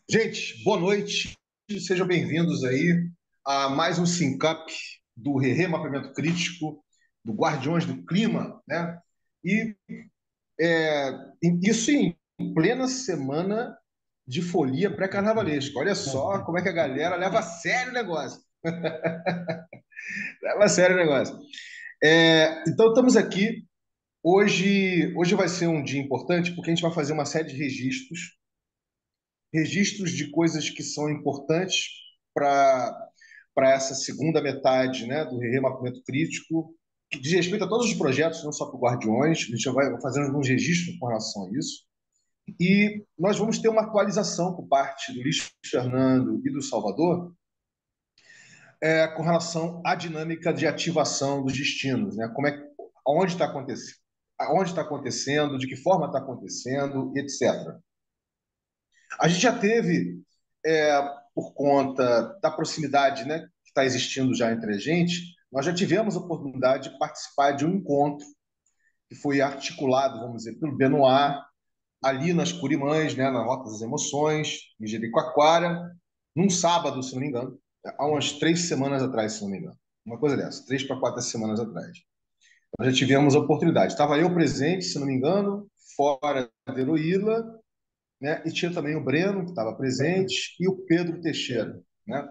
Gente, boa noite. Sejam bem-vindos aí a mais um Sincap do Rerê Mapeamento Crítico, do Guardiões do Clima, né? E é, isso em plena semana de folia pré-carnavalesca. Olha só como é que a galera leva a sério o negócio. Leva a sério o negócio. Então, estamos aqui. Hoje vai ser um dia importante porque a gente vai fazer uma série de registros de coisas que são importantes para essa segunda metade, né, do Remapeamento Crítico, que diz respeito a todos os projetos, não só para o Guardiões. A gente vai fazendo alguns registros com relação a isso. E nós vamos ter uma atualização por parte do Luiz Fernando e do Salvador, com relação à dinâmica de ativação dos destinos, né? Onde está acontecendo, de que forma está acontecendo, etc. A gente já teve, é, por conta da proximidade, né, que está existindo já entre a gente, nós já tivemos a oportunidade de participar de um encontro que foi articulado, vamos dizer, pelo Benoit, ali nas Curimães, né, na Rota das Emoções, em Jericoacoara, num sábado, se não me engano, há umas 3 semanas atrás, se não me engano. Uma coisa dessa, 3 para 4 semanas atrás. Nós já tivemos a oportunidade. Estava eu presente, se não me engano, fora de Heroíla, né? E tinha também o Breno, que estava presente, e o Pedro Teixeira, né?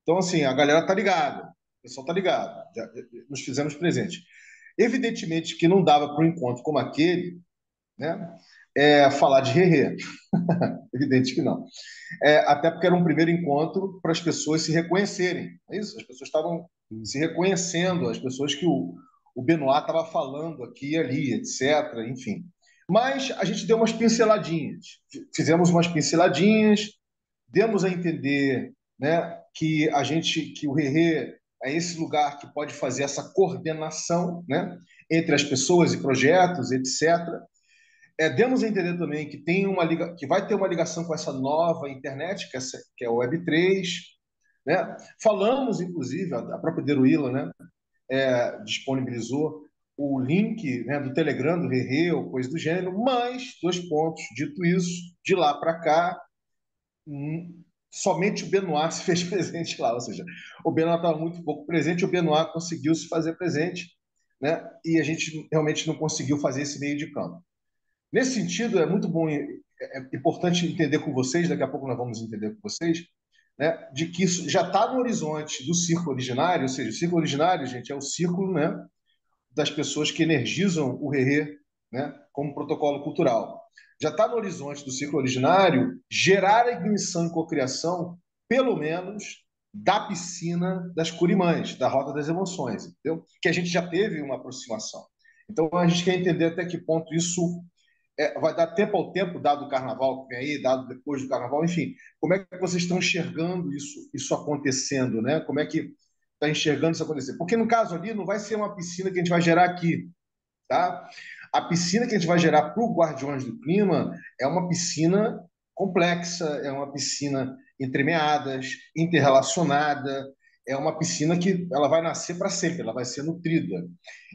Então, assim, a galera tá ligada, o pessoal tá ligado, já, nos fizemos presente. Evidentemente que não dava para um encontro como aquele, né? Falar de Rerê. Evidente que não. Até porque era um primeiro encontro para as pessoas se reconhecerem. É isso? As pessoas estavam se reconhecendo, as pessoas que o Benoit estava falando aqui e ali, etc. Enfim. Mas a gente deu umas pinceladinhas. Fizemos umas pinceladinhas, demos a entender, né, que o Rerê é esse lugar que pode fazer essa coordenação, né, entre as pessoas e projetos, etc. Demos a entender também que que vai ter uma ligação com essa nova internet, que é o Web3, né? Falamos, inclusive, a própria Deruila, né, disponibilizou o link, né, do Telegram, do Rerê, ou coisa do gênero, mas, dois pontos, dito isso, de lá para cá, somente o Benoit se fez presente lá, ou seja, o Benoit estava muito pouco presente, o Benoit conseguiu se fazer presente, né, e a gente realmente não conseguiu fazer esse meio de campo. Nesse sentido, é muito bom, importante entender com vocês, daqui a pouco nós vamos entender com vocês, né, de que isso já está no horizonte do círculo originário, ou seja, o círculo originário, gente, é o círculo, né, das pessoas que energizam o Rerê, né, como protocolo cultural. Já está no horizonte do ciclo originário gerar a ignição e cocriação, pelo menos, da piscina das Curimães, da Rota das Emoções, entendeu? Que a gente já teve uma aproximação. Então, a gente quer entender até que ponto isso vai dar tempo ao tempo, dado o carnaval que vem aí, dado depois do carnaval, enfim. Como é que vocês estão enxergando isso acontecendo, né? Como é que está enxergando isso acontecer? Porque no caso ali não vai ser uma piscina que a gente vai gerar aqui, tá? A piscina que a gente vai gerar para o Guardiões do Clima é uma piscina complexa, é uma piscina entremeadas, interrelacionada, é uma piscina que ela vai nascer para sempre, ela vai ser nutrida.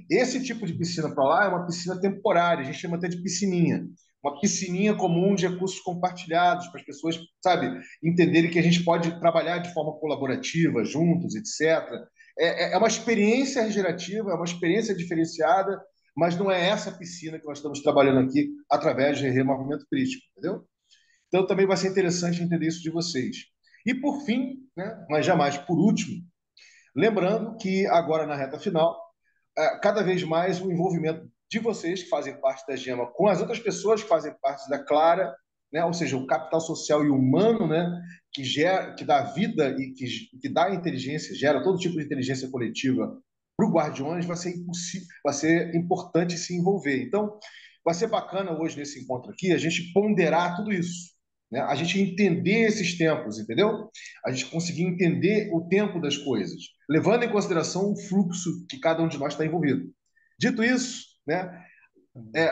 Esse tipo de piscina para lá é uma piscina temporária, a gente chama até de piscininha. Uma piscininha comum de recursos compartilhados, para as pessoas, sabe, entenderem que a gente pode trabalhar de forma colaborativa, juntos, etc. É uma experiência regenerativa, é uma experiência diferenciada, mas não é essa piscina que nós estamos trabalhando aqui através de removimento crítico, entendeu? Então também vai ser interessante entender isso de vocês. E por fim, né, mas jamais por último, lembrando que agora na reta final cada vez mais o envolvimento de vocês que fazem parte da Gema com as outras pessoas que fazem parte da Clara, né? Ou seja, o capital social e humano, né? Que dá vida e que dá inteligência, gera todo tipo de inteligência coletiva para o Guardiões, vai ser importante se envolver. Então, vai ser bacana hoje nesse encontro aqui a gente ponderar tudo isso, né? A gente entender esses tempos, entendeu? A gente conseguir entender o tempo das coisas, levando em consideração o fluxo que cada um de nós está envolvido. Dito isso, né,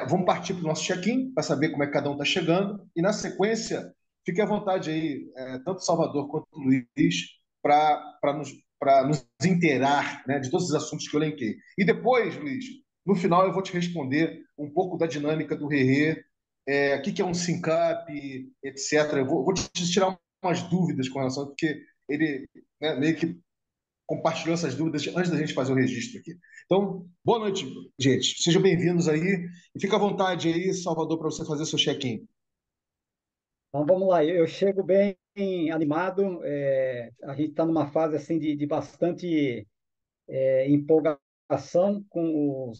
vamos partir para o nosso check-in para saber como é que cada um está chegando e, na sequência, fique à vontade aí, tanto o Salvador quanto o Luiz, para nos inteirar, né, de todos os assuntos que eu elenquei. E depois, Luiz, no final eu vou te responder um pouco da dinâmica do Rerê, o que é um SYNCAP, etc. Eu vou te tirar umas dúvidas com relação, porque ele, né, meio que compartilhou essas dúvidas antes da gente fazer o registro aqui. Então, boa noite, gente. Sejam bem-vindos aí. E fica à vontade aí, Salvador, para você fazer seu check-in. Então vamos lá, eu chego bem animado. A gente está numa fase assim de bastante empolgação com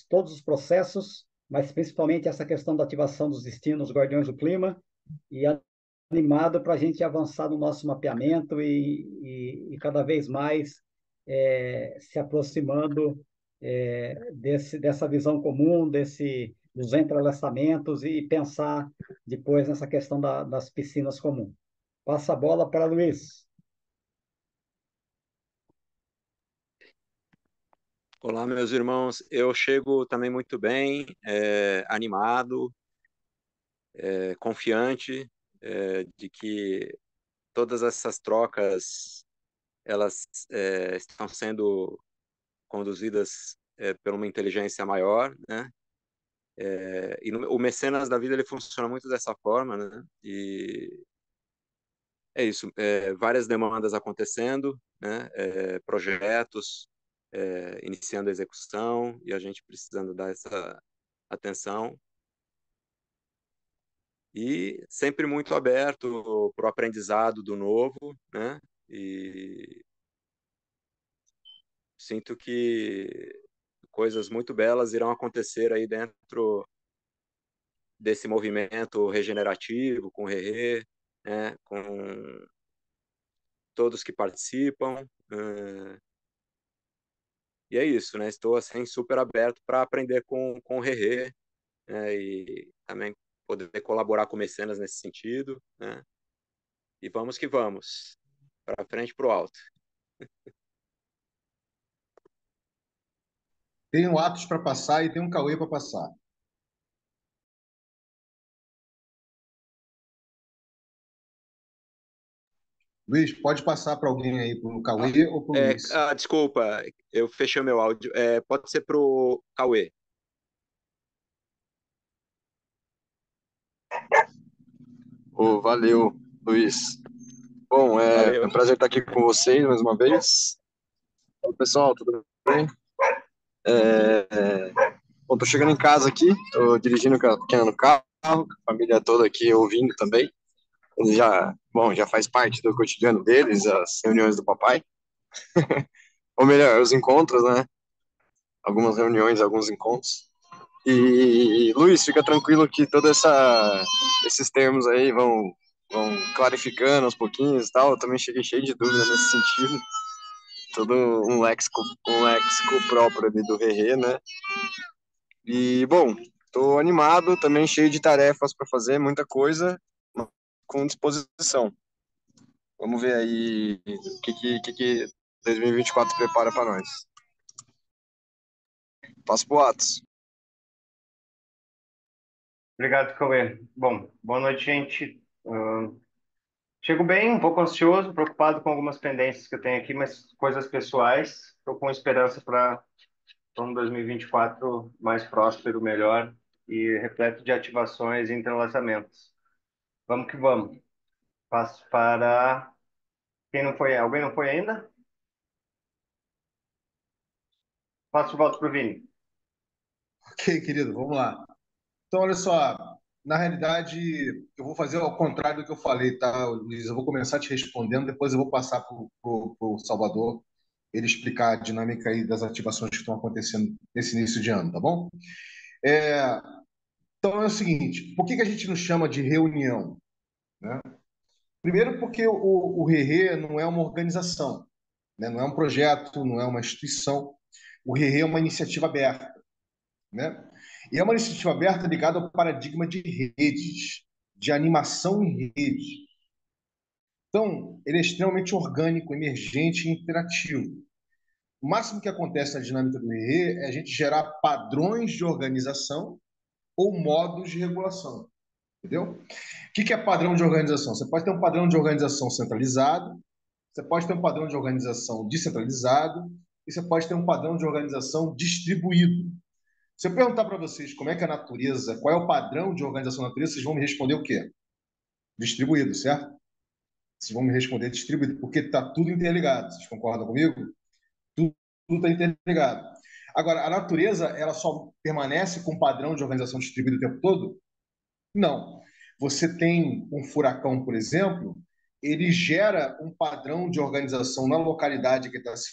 todos os processos, mas principalmente essa questão da ativação dos destinos Guardiões do Clima, e animado para a gente avançar no nosso mapeamento e cada vez mais se aproximando dessa visão comum, dos entrelaçamentos e pensar depois nessa questão das piscinas comuns. Passa a bola para Luiz. Olá, meus irmãos. Eu chego também muito bem, animado, confiante, de que todas essas trocas elas estão sendo conduzidas por uma inteligência maior, né? O mecenas da vida ele funciona muito dessa forma, né? E é isso, várias demandas acontecendo, né? Projetos iniciando a execução e a gente precisando dar essa atenção e sempre muito aberto para o aprendizado do novo, né? E sinto que coisas muito belas irão acontecer aí dentro desse movimento regenerativo com o Rerê, né? Com todos que participam. E é isso, né? Estou assim super aberto para aprender com o Rerê, né? E também poder colaborar com mecenas nesse sentido, né? E vamos que vamos, para frente, para o alto. Tem um Atos para passar e tem um Cauê para passar. Luiz, pode passar para alguém aí, para o Cauê ou para o Luiz? Desculpa, eu fechei o meu áudio. Pode ser para o Cauê. Valeu, Luiz. Bom, é Valeu. um prazer estar aqui com vocês mais uma vez. Oi, pessoal, tudo bem? Bom, tô chegando em casa aqui, tô dirigindo com a pequena no carro, a família toda aqui ouvindo também. Eles já faz parte do cotidiano deles, as reuniões do papai. Ou melhor, os encontros, né? Algumas reuniões, alguns encontros. E Luiz, fica tranquilo que esses termos aí vão clarificando aos pouquinhos e tal. Eu também cheguei cheio de dúvida nesse sentido. Todo um léxico próprio ali do Rerê, né? E, bom, tô animado, também cheio de tarefas para fazer, muita coisa, com disposição. Vamos ver aí o que 2024 prepara para nós. Passo pro Atos. Obrigado, Cauê. Bom, boa noite, gente. Chego bem, um pouco ansioso, preocupado com algumas pendências que eu tenho aqui, mas coisas pessoais. Estou com esperança para um 2024 mais próspero, melhor e repleto de ativações e entrelaçamentos. Vamos que vamos. Passo para quem não foi. Alguém não foi ainda? Passo de volta para o Vini. Ok, querido, vamos lá. Então, olha só, na realidade, eu vou fazer ao contrário do que eu falei, tá, Luiz? Eu vou começar te respondendo, depois eu vou passar para o Salvador, ele explicar a dinâmica aí das ativações que estão acontecendo nesse início de ano, tá bom? É, então é o seguinte, por que que a gente não chama de reunião, né? Primeiro porque o Rerê não é uma organização, né? Não é um projeto, não é uma instituição. O Rerê é uma iniciativa aberta, né? E é uma iniciativa aberta ligada ao paradigma de redes, de animação em rede. Então, ele é extremamente orgânico, emergente e interativo. O máximo que acontece na dinâmica do RE é a gente gerar padrões de organização ou modos de regulação. Entendeu? O que é padrão de organização? Você pode ter um padrão de organização centralizado, você pode ter um padrão de organização descentralizado e você pode ter um padrão de organização distribuído. Se eu perguntar para vocês como é que é a natureza, qual é o padrão de organização da natureza, vocês vão me responder o quê? Distribuído, certo? Vocês vão me responder distribuído, porque está tudo interligado. Vocês concordam comigo? Tudo está interligado. Agora, a natureza, ela só permanece com um padrão de organização distribuída o tempo todo? Não. Você tem um furacão, por exemplo, ele gera um padrão de organização na localidade que está se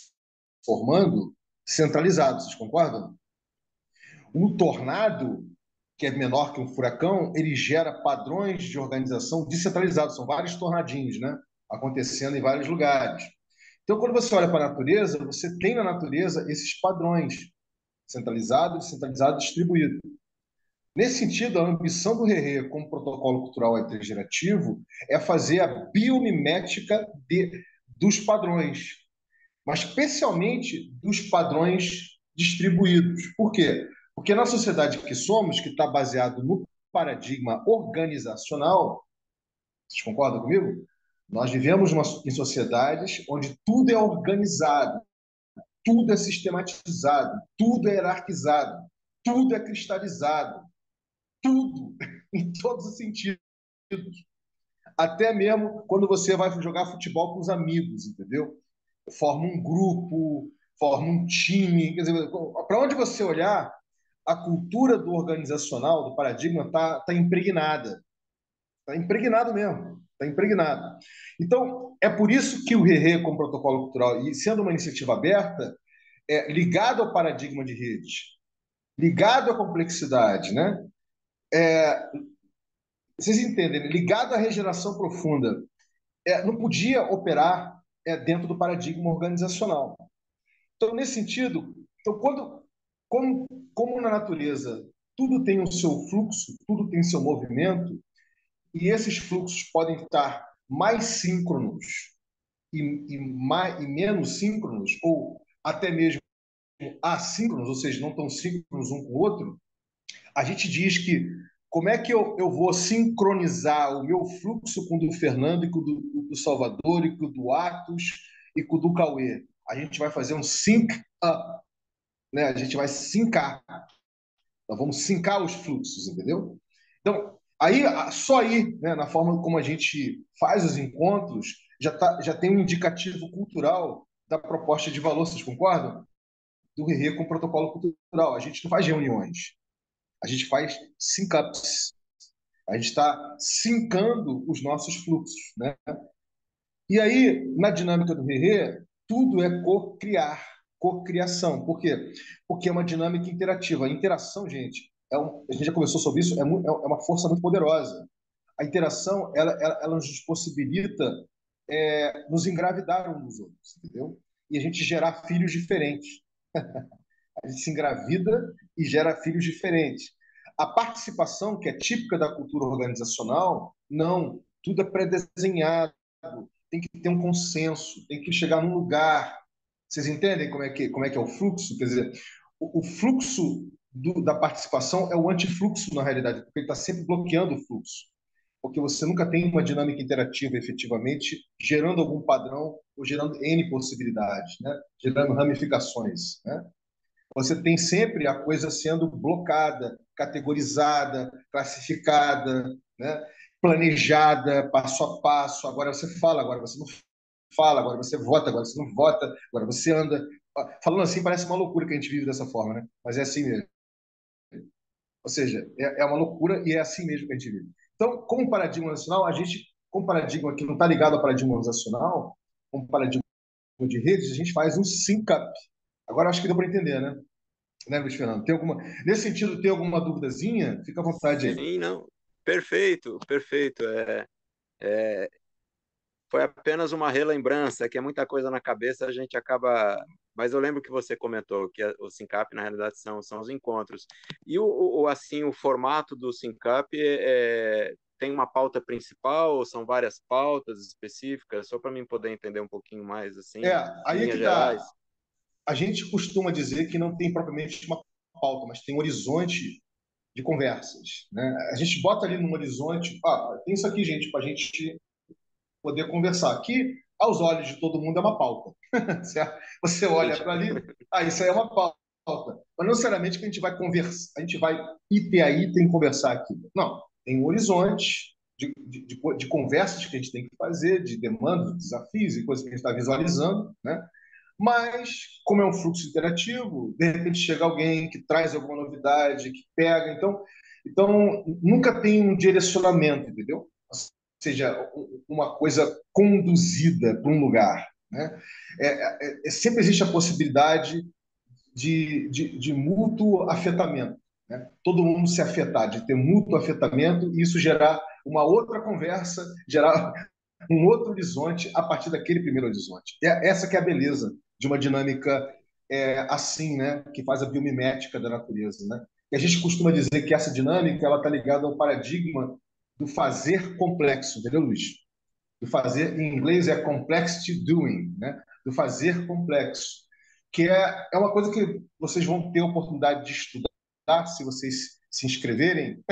formando centralizado. Vocês concordam? Um tornado, que é menor que um furacão, ele gera padrões de organização descentralizados. São vários tornadinhos, né? Acontecendo em vários lugares. Então, quando você olha para a natureza, você tem na natureza esses padrões, centralizado, descentralizado, distribuído. Nesse sentido, a ambição do RERE como protocolo cultural heterogerativo é fazer a biomimética dos padrões, mas especialmente dos padrões distribuídos. Por quê? Porque na sociedade que somos, que está baseado no paradigma organizacional, vocês concordam comigo? Nós vivemos em sociedades onde tudo é organizado, tudo é sistematizado, tudo é hierarquizado, tudo é cristalizado, tudo, em todos os sentidos. Até mesmo quando você vai jogar futebol com os amigos, entendeu? Forma um grupo, forma um time. Quer dizer, para onde você olhar, a cultura do organizacional, do paradigma, está impregnada. Está impregnado mesmo. Está impregnado. Então, é por isso que o RERE, como protocolo cultural, e sendo uma iniciativa aberta, é ligado ao paradigma de rede, ligado à complexidade, né? Vocês entendem? Ligado à regeneração profunda, não podia operar dentro do paradigma organizacional. Então, nesse sentido, então, como, como na natureza tudo tem o seu fluxo, tudo tem seu movimento, e esses fluxos podem estar mais síncronos e menos síncronos, ou até mesmo assíncronos, ou seja, não tão síncronos um com o outro, a gente diz que como é que eu vou sincronizar o meu fluxo com o do Fernando e com o do Salvador e com o do Atos e com o do Cauê? A gente vai fazer um sync up, né? A gente vai sincar. Nós vamos sincar os fluxos, entendeu? Então, aí, só aí, né, na forma como a gente faz os encontros, já tem um indicativo cultural da proposta de valor, vocês concordam? Do RERE com o protocolo cultural. A gente não faz reuniões, a gente faz sync-ups. A gente está sincando os nossos fluxos, né? E aí, na dinâmica do RERE, tudo é co-criar, co-criação. Por quê? Porque é uma dinâmica interativa. A interação, gente, a gente já conversou sobre isso, é uma força muito poderosa. A interação, ela nos possibilita nos engravidar uns dos outros, entendeu? E a gente gerar filhos diferentes. A gente se engravida e gera filhos diferentes. A participação, que é típica da cultura organizacional, não. Tudo é pré-desenhado, tem que ter um consenso, tem que chegar num lugar. Vocês entendem como é que é o fluxo? Quer dizer, o fluxo da participação é o antifluxo, na realidade, porque ele está sempre bloqueando o fluxo. Porque você nunca tem uma dinâmica interativa efetivamente, gerando algum padrão ou gerando N possibilidades, né? Gerando ramificações, né? Você tem sempre a coisa sendo blocada, categorizada, classificada, né? Planejada, passo a passo. Agora você fala, agora você não fala, agora você vota, agora você não vota, agora você anda. Falando assim, parece uma loucura que a gente vive dessa forma, né? Mas é assim mesmo. Ou seja, é uma loucura e é assim mesmo que a gente vive. Então, como paradigma nacional, a gente, como paradigma que não está ligado ao paradigma nacional, como paradigma de redes, a gente faz um sync-up. Agora acho que deu para entender, né, Luiz Fernando? Nesse sentido, tem alguma duvidazinha? Fica à vontade aí. Sim, não. Perfeito, perfeito. Foi apenas uma relembrança, que é muita coisa na cabeça, a gente acaba. Mas eu lembro que você comentou que o Syncap, na realidade, são os encontros. E assim, o formato do Syncap tem uma pauta principal ou são várias pautas específicas? Só para mim poder entender um pouquinho mais, assim, Aí é linhas que tá. gerais. A gente costuma dizer que não tem propriamente uma pauta, mas tem um horizonte de conversas, né? A gente bota ali num horizonte, tem isso aqui, gente, para a gente poder conversar. Aqui, aos olhos de todo mundo, é uma pauta. Certo? Você olha para ali, isso aí é uma pauta. Mas não necessariamente que a gente vai conversar, a gente vai item a item conversar aqui. Não, tem um horizonte, de conversas que a gente tem que fazer, de demandas, desafios e coisas que a gente está visualizando, né? Mas, como é um fluxo interativo, de repente chega alguém que traz alguma novidade, que pega. Então nunca tem um direcionamento, entendeu? Ou seja, uma coisa conduzida para um lugar, né? Sempre existe a possibilidade de mútuo afetamento, né? Todo mundo se afetar, de ter mútuo afetamento e isso gerar uma outra conversa, gerar um outro horizonte a partir daquele primeiro horizonte. Essa que é a beleza de uma dinâmica assim, né, que faz a biomimética da natureza, né? E a gente costuma dizer que essa dinâmica ela está ligada ao paradigma do fazer complexo, entendeu, Luiz? Do fazer, em inglês é complexity doing, né? Do fazer complexo, que é uma coisa que vocês vão ter a oportunidade de estudar se vocês se inscreverem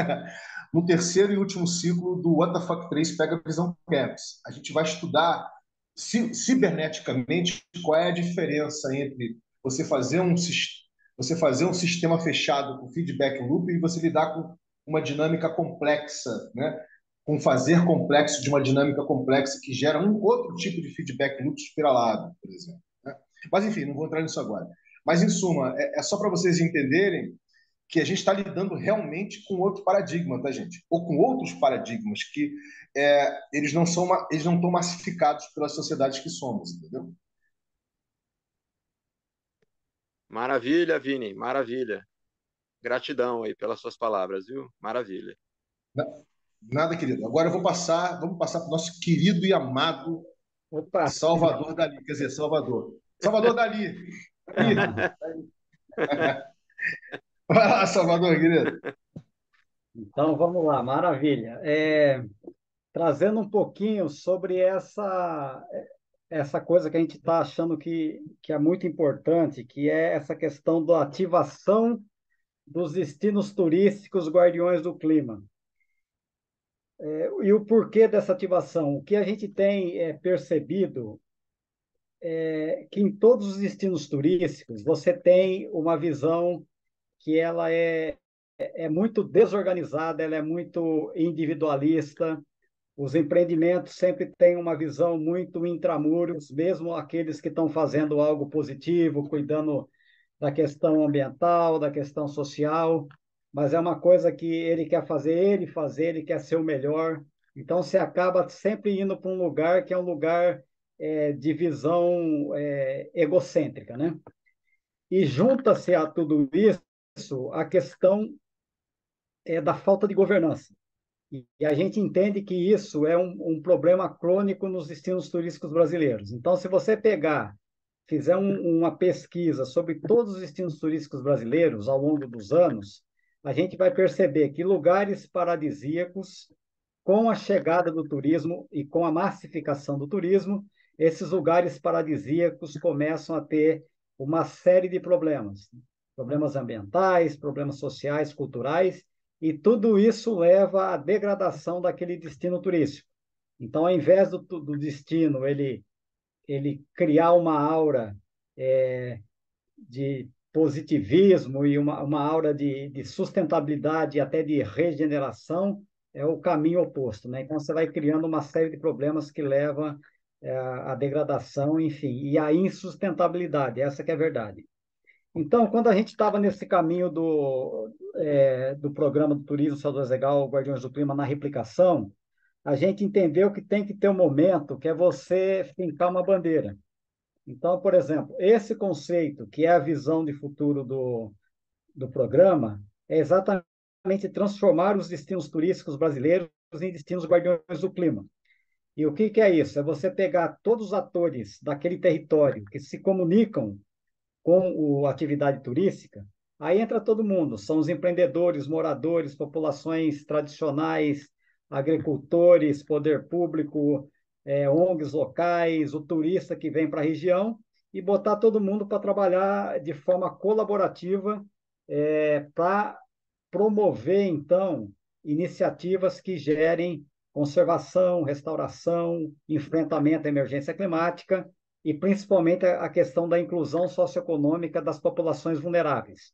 no terceiro e último ciclo do What the Fuck 3 Pega Visão Camps. A gente vai estudar ciberneticamente qual é a diferença entre você fazer um sistema fechado com feedback loop e você lidar com uma dinâmica complexa, né? Com fazer complexo de uma dinâmica complexa que gera um outro tipo de feedback loop espiralado, por exemplo, né? Mas, enfim, não vou entrar nisso agora. Mas, em suma, é só para vocês entenderem que a gente está lidando realmente com outro paradigma, tá, gente? Ou com outros paradigmas que eles não estão massificados pelas sociedades que somos, entendeu? Maravilha, Vini, maravilha. Gratidão aí pelas suas palavras, viu? Maravilha. Nada, querido. Agora vamos passar para o nosso querido e amado Opa! Salvador Dali. Quer dizer, Salvador Dali. Vai lá, Salvador, querido. Então, vamos lá, maravilha. Trazendo um pouquinho sobre essa coisa que a gente está achando que é muito importante, que é essa questão da ativação dos destinos turísticos guardiões do clima. E o porquê dessa ativação? O que a gente tem percebido é que em todos os destinos turísticos você tem uma visão que ela é muito desorganizada, ela é muito individualista. Os empreendimentos sempre têm uma visão muito intramuros, mesmo aqueles que estão fazendo algo positivo, cuidando da questão ambiental, da questão social, mas é uma coisa que ele quer ser o melhor. Então, você acaba sempre indo para um lugar que é um lugar de visão egocêntrica, né? E junta-se a tudo isso a questão da falta de governança. E a gente entende que isso é um problema crônico nos destinos turísticos brasileiros. Então, se você fizer uma pesquisa sobre todos os destinos turísticos brasileiros ao longo dos anos, a gente vai perceber que lugares paradisíacos, com a chegada do turismo e com a massificação do turismo, esses lugares paradisíacos começam a ter uma série de problemas. Problemas ambientais, problemas sociais, culturais, e tudo isso leva à degradação daquele destino turístico. Então, ao invés do destino ele criar uma aura de positivismo e uma aura de sustentabilidade e até de regeneração, é o caminho oposto, né? Então, você vai criando uma série de problemas que levam à degradação, enfim, e à insustentabilidade, essa que é a verdade. Então, quando a gente estava nesse caminho do programa do Turismo CO2 Legal, Guardiões do Clima, na replicação, a gente entendeu que tem que ter um momento que é você fincar uma bandeira. Então, por exemplo, esse conceito, que é a visão de futuro do programa, é exatamente transformar os destinos turísticos brasileiros em destinos guardiões do clima. E o que é isso? É você pegar todos os atores daquele território que se comunicam com a atividade turística, aí entra todo mundo, são os empreendedores, moradores, populações tradicionais, agricultores, poder público, ONGs locais, o turista que vem para a região, e botar todo mundo para trabalhar de forma colaborativa para promover, então, iniciativas que gerem conservação, restauração, enfrentamento à emergência climática e principalmente a questão da inclusão socioeconômica das populações vulneráveis.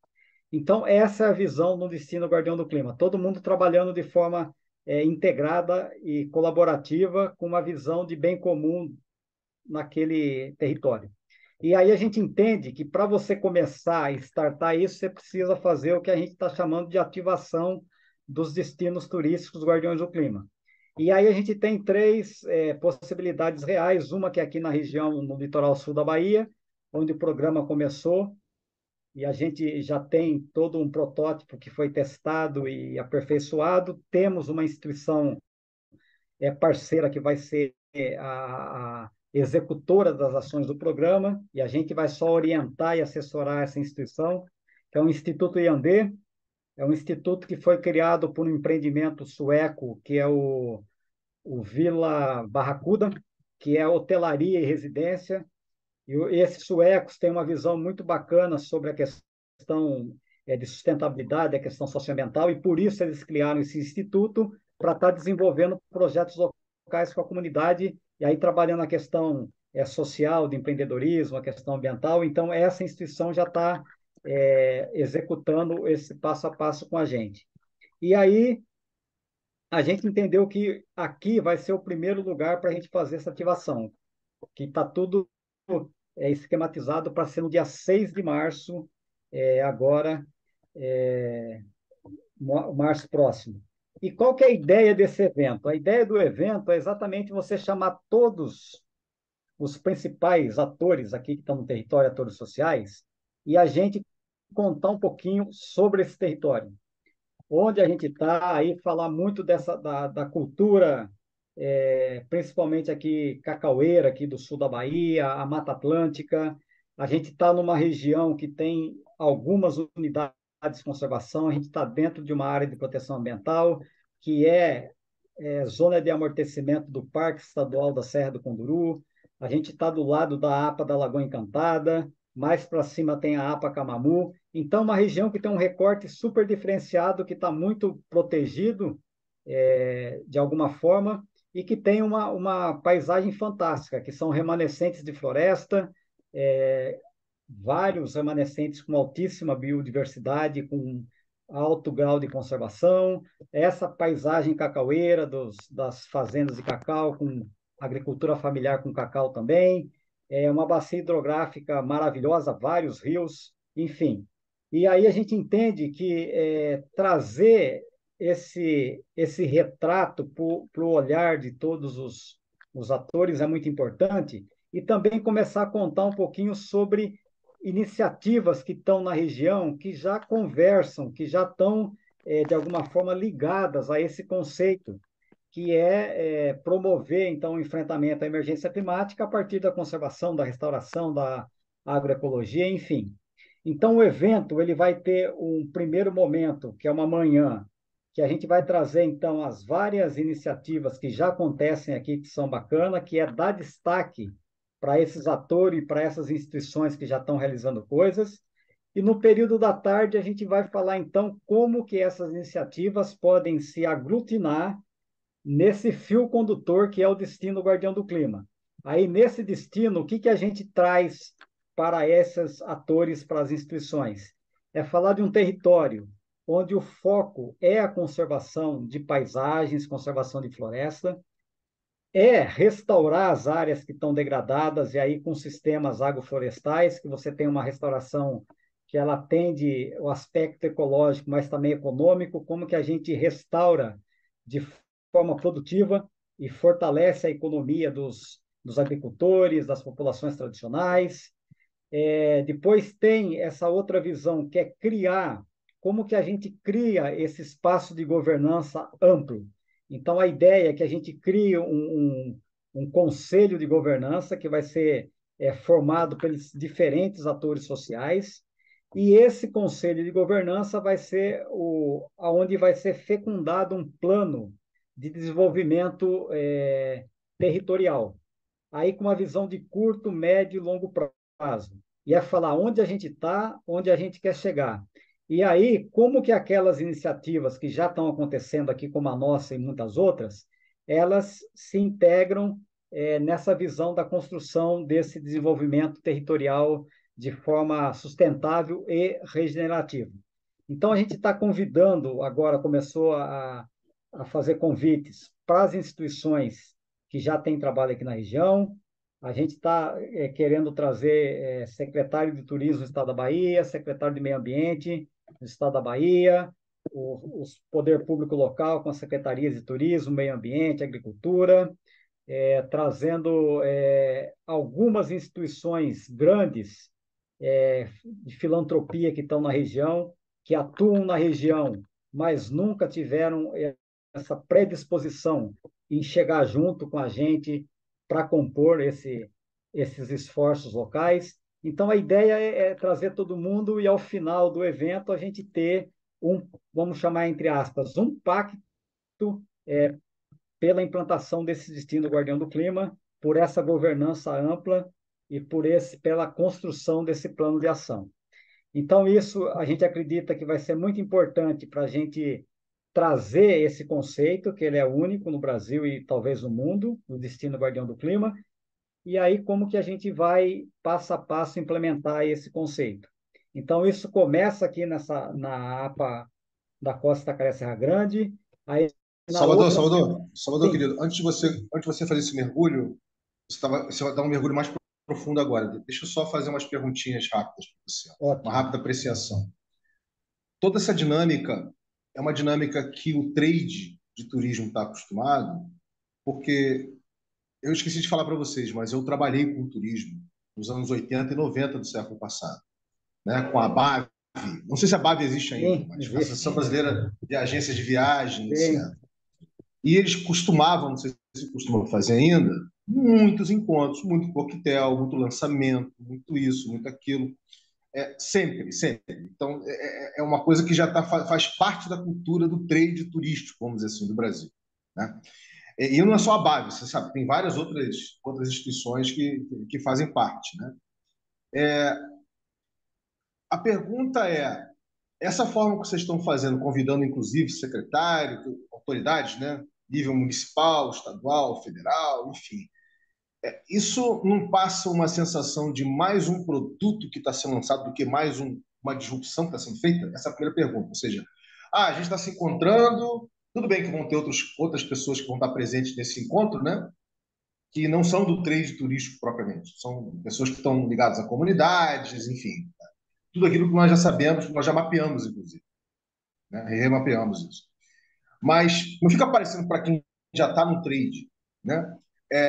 Então, essa é a visão do destino Guardião do Clima. Todo mundo trabalhando de forma integrada e colaborativa com uma visão de bem comum naquele território. E aí a gente entende que para você começar a startar isso, você precisa fazer o que a gente está chamando de ativação dos destinos turísticos Guardiões do Clima. E aí a gente tem três possibilidades reais, uma que é aqui na região, no litoral sul da Bahia, onde o programa começou, e a gente já tem todo um protótipo que foi testado e aperfeiçoado. Temos uma instituição parceira que vai ser a executora das ações do programa, e a gente vai só orientar e assessorar essa instituição, que é o Instituto Yandé. É um instituto que foi criado por um empreendimento sueco, que é o Vila Barracuda, que é hotelaria e residência. E esses suecos têm uma visão muito bacana sobre a questão de sustentabilidade, a questão socioambiental, e por isso eles criaram esse instituto para estar desenvolvendo projetos locais com a comunidade, e aí trabalhando a questão social, de empreendedorismo, a questão ambiental. Então, essa instituição já está executando esse passo a passo com a gente. E aí, a gente entendeu que aqui vai ser o primeiro lugar para a gente fazer essa ativação, que está tudo esquematizado para ser no dia 6 de março, agora, março próximo. E qual que é a ideia desse evento? A ideia do evento é exatamente você chamar todos os principais atores aqui que estão no território, atores sociais, e a gente contar um pouquinho sobre esse território. Onde a gente está, aí falar muito da cultura, principalmente aqui, cacaueira, aqui do sul da Bahia, a Mata Atlântica. A gente está numa região que tem algumas unidades de conservação, a gente está dentro de uma área de proteção ambiental, que zona de amortecimento do Parque Estadual da Serra do Conduru. A gente está do lado da APA da Lagoa Encantada, mais para cima tem a APA Camamu. Então, uma região que tem um recorte super diferenciado, que está muito protegido, de alguma forma, e que tem uma paisagem fantástica, que são remanescentes de floresta, vários remanescentes com altíssima biodiversidade, com alto grau de conservação, essa paisagem cacaueira das fazendas de cacau, com agricultura familiar com cacau também, uma bacia hidrográfica maravilhosa, vários rios, enfim. E aí a gente entende que trazer esse retrato para o olhar de todos os atores é muito importante, e também começar a contar um pouquinho sobre iniciativas que estão na região, que já conversam, que já estão, de alguma forma, ligadas a esse conceito, que promover, então, o enfrentamento à emergência climática a partir da conservação, da restauração, da agroecologia, enfim. Então, o evento ele vai ter um primeiro momento, que é uma manhã, que a gente vai trazer, então, as várias iniciativas que já acontecem aqui, que são bacanas, que é dar destaque para esses atores e para essas instituições que já estão realizando coisas. E no período da tarde, a gente vai falar, então, como que essas iniciativas podem se aglutinar nesse fio condutor que é o destino Guardião do Clima. Aí, nesse destino, o que a gente traz para esses atores, para as instituições? É falar de um território onde o foco é a conservação de paisagens, conservação de floresta, restaurar as áreas que estão degradadas, e aí com sistemas agroflorestais, que você tem uma restauração que ela atende o aspecto ecológico, mas também econômico, como que a gente restaura de forma produtiva e fortalece a economia dos agricultores, das populações tradicionais. Depois tem essa outra visão, que é criar, como que a gente cria esse espaço de governança amplo. Então, a ideia é que a gente crie um conselho de governança que vai ser formado pelos diferentes atores sociais, e esse conselho de governança vai ser onde vai ser fecundado um plano de desenvolvimento territorial, aí com uma visão de curto, médio e longo prazo. E é falar onde a gente está, onde a gente quer chegar. E aí, como que aquelas iniciativas que já estão acontecendo aqui, como a nossa e muitas outras, elas se integram nessa visão da construção desse desenvolvimento territorial de forma sustentável e regenerativa. Então, a gente está convidando, agora começou a fazer convites para as instituições que já têm trabalho aqui na região. A gente está querendo trazer secretário de Turismo do Estado da Bahia, secretário de Meio Ambiente do Estado da Bahia, o poder público local com as secretarias de Turismo, Meio Ambiente, Agricultura, trazendo algumas instituições grandes de filantropia que estão na região, que atuam na região, mas nunca tiveram essa predisposição em chegar junto com a gente para compor esses esforços locais. Então, a ideia é trazer todo mundo e, ao final do evento, a gente ter vamos chamar entre aspas, um pacto pela implantação desse destino Guardião do Clima, por essa governança ampla e pela construção desse plano de ação. Então, isso a gente acredita que vai ser muito importante para a gente trazer esse conceito, que ele é único no Brasil e talvez no mundo, o destino Guardião do Clima, e aí como que a gente vai, passo a passo, implementar esse conceito. Então, isso começa aqui na APA da Costa Jacaré Serra Grande, aí Salvador, sim, querido, antes de você fazer esse mergulho, você vai dar um mergulho mais profundo agora. Deixa eu só fazer umas perguntinhas rápidas para você, uma ótimo. rápida apreciação. Toda essa dinâmica é uma dinâmica que o trade de turismo está acostumado, porque eu esqueci de falar para vocês, mas eu trabalhei com turismo nos anos 80 e 90 do século passado, né? Com a BAV. Não sei se a BAV existe ainda, Sim, mas a Associação existe. Brasileira de Agências de Viagem, Sim, etc. E eles costumavam, não sei se costumam fazer ainda, muitos encontros, muito coquetel, muito lançamento, muito isso, muito aquilo. Sempre, sempre. Então, é uma coisa que faz parte da cultura do trade turístico, vamos dizer assim, do Brasil. Né? E não é só a BAV, você sabe, tem várias outras instituições que fazem parte. Né? A pergunta é, essa forma que vocês estão fazendo, convidando inclusive secretário, autoridades, né? Nível municipal, estadual, federal, enfim, isso não passa uma sensação de mais um produto que está sendo lançado do que mais uma disrupção que está sendo feita? Essa é a primeira pergunta. Ou seja, a gente está se encontrando, tudo bem que vão ter outras pessoas que vão estar presentes nesse encontro, né? Que não são do trade turístico propriamente. São pessoas que estão ligadas a comunidades, enfim. Tudo aquilo que nós já sabemos, nós já mapeamos, inclusive. Né? Remapeamos isso. Mas não fica parecendo para quem já está no trade, né?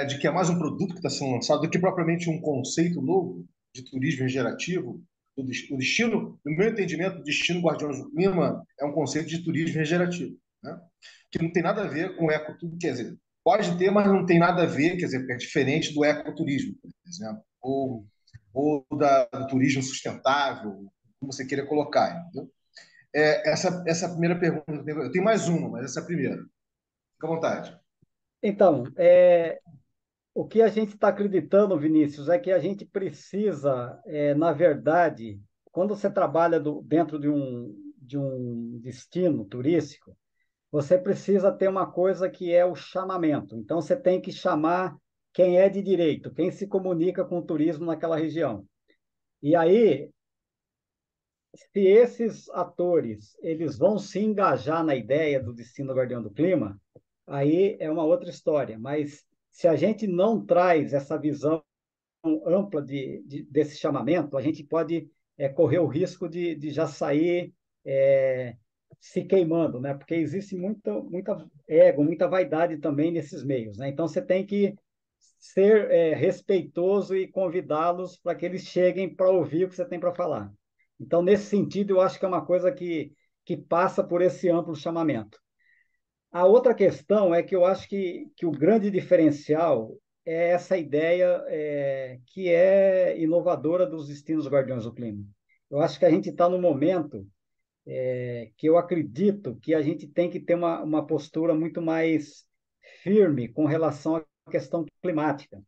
De que é mais um produto que está sendo lançado do que propriamente um conceito novo de turismo regenerativo. O destino, no meu entendimento, o destino Guardiões do Clima é um conceito de turismo regenerativo, né? Que não tem nada a ver com ecoturismo, quer dizer, pode ter, mas não tem nada a ver, quer dizer, é diferente do ecoturismo, por exemplo, ou do turismo sustentável, como você queira colocar, entendeu? Essa primeira pergunta, eu tenho mais uma, mas essa é a primeira. Fica à vontade. então, o que a gente está acreditando, Vinícius, é que a gente precisa, na verdade, quando você trabalha dentro de um destino turístico, você precisa ter uma coisa que é o chamamento. Então, você tem que chamar quem é de direito, quem se comunica com o turismo naquela região. E aí, se esses atores eles vão se engajar na ideia do destino Guardião do Clima, aí é uma outra história. Mas se a gente não traz essa visão ampla desse chamamento, a gente pode correr o risco de já sair se queimando, né? Porque existe muita ego, muita vaidade também nesses meios, né? Então você tem que ser respeitoso e convidá-los para que eles cheguem para ouvir o que você tem para falar. Então, nesse sentido, eu acho que é uma coisa que passa por esse amplo chamamento. A outra questão é que eu acho que o grande diferencial é essa ideia que é inovadora dos destinos Guardiões do Clima. Eu acho que a gente está no momento que eu acredito que a gente tem que ter uma postura muito mais firme com relação à questão climática.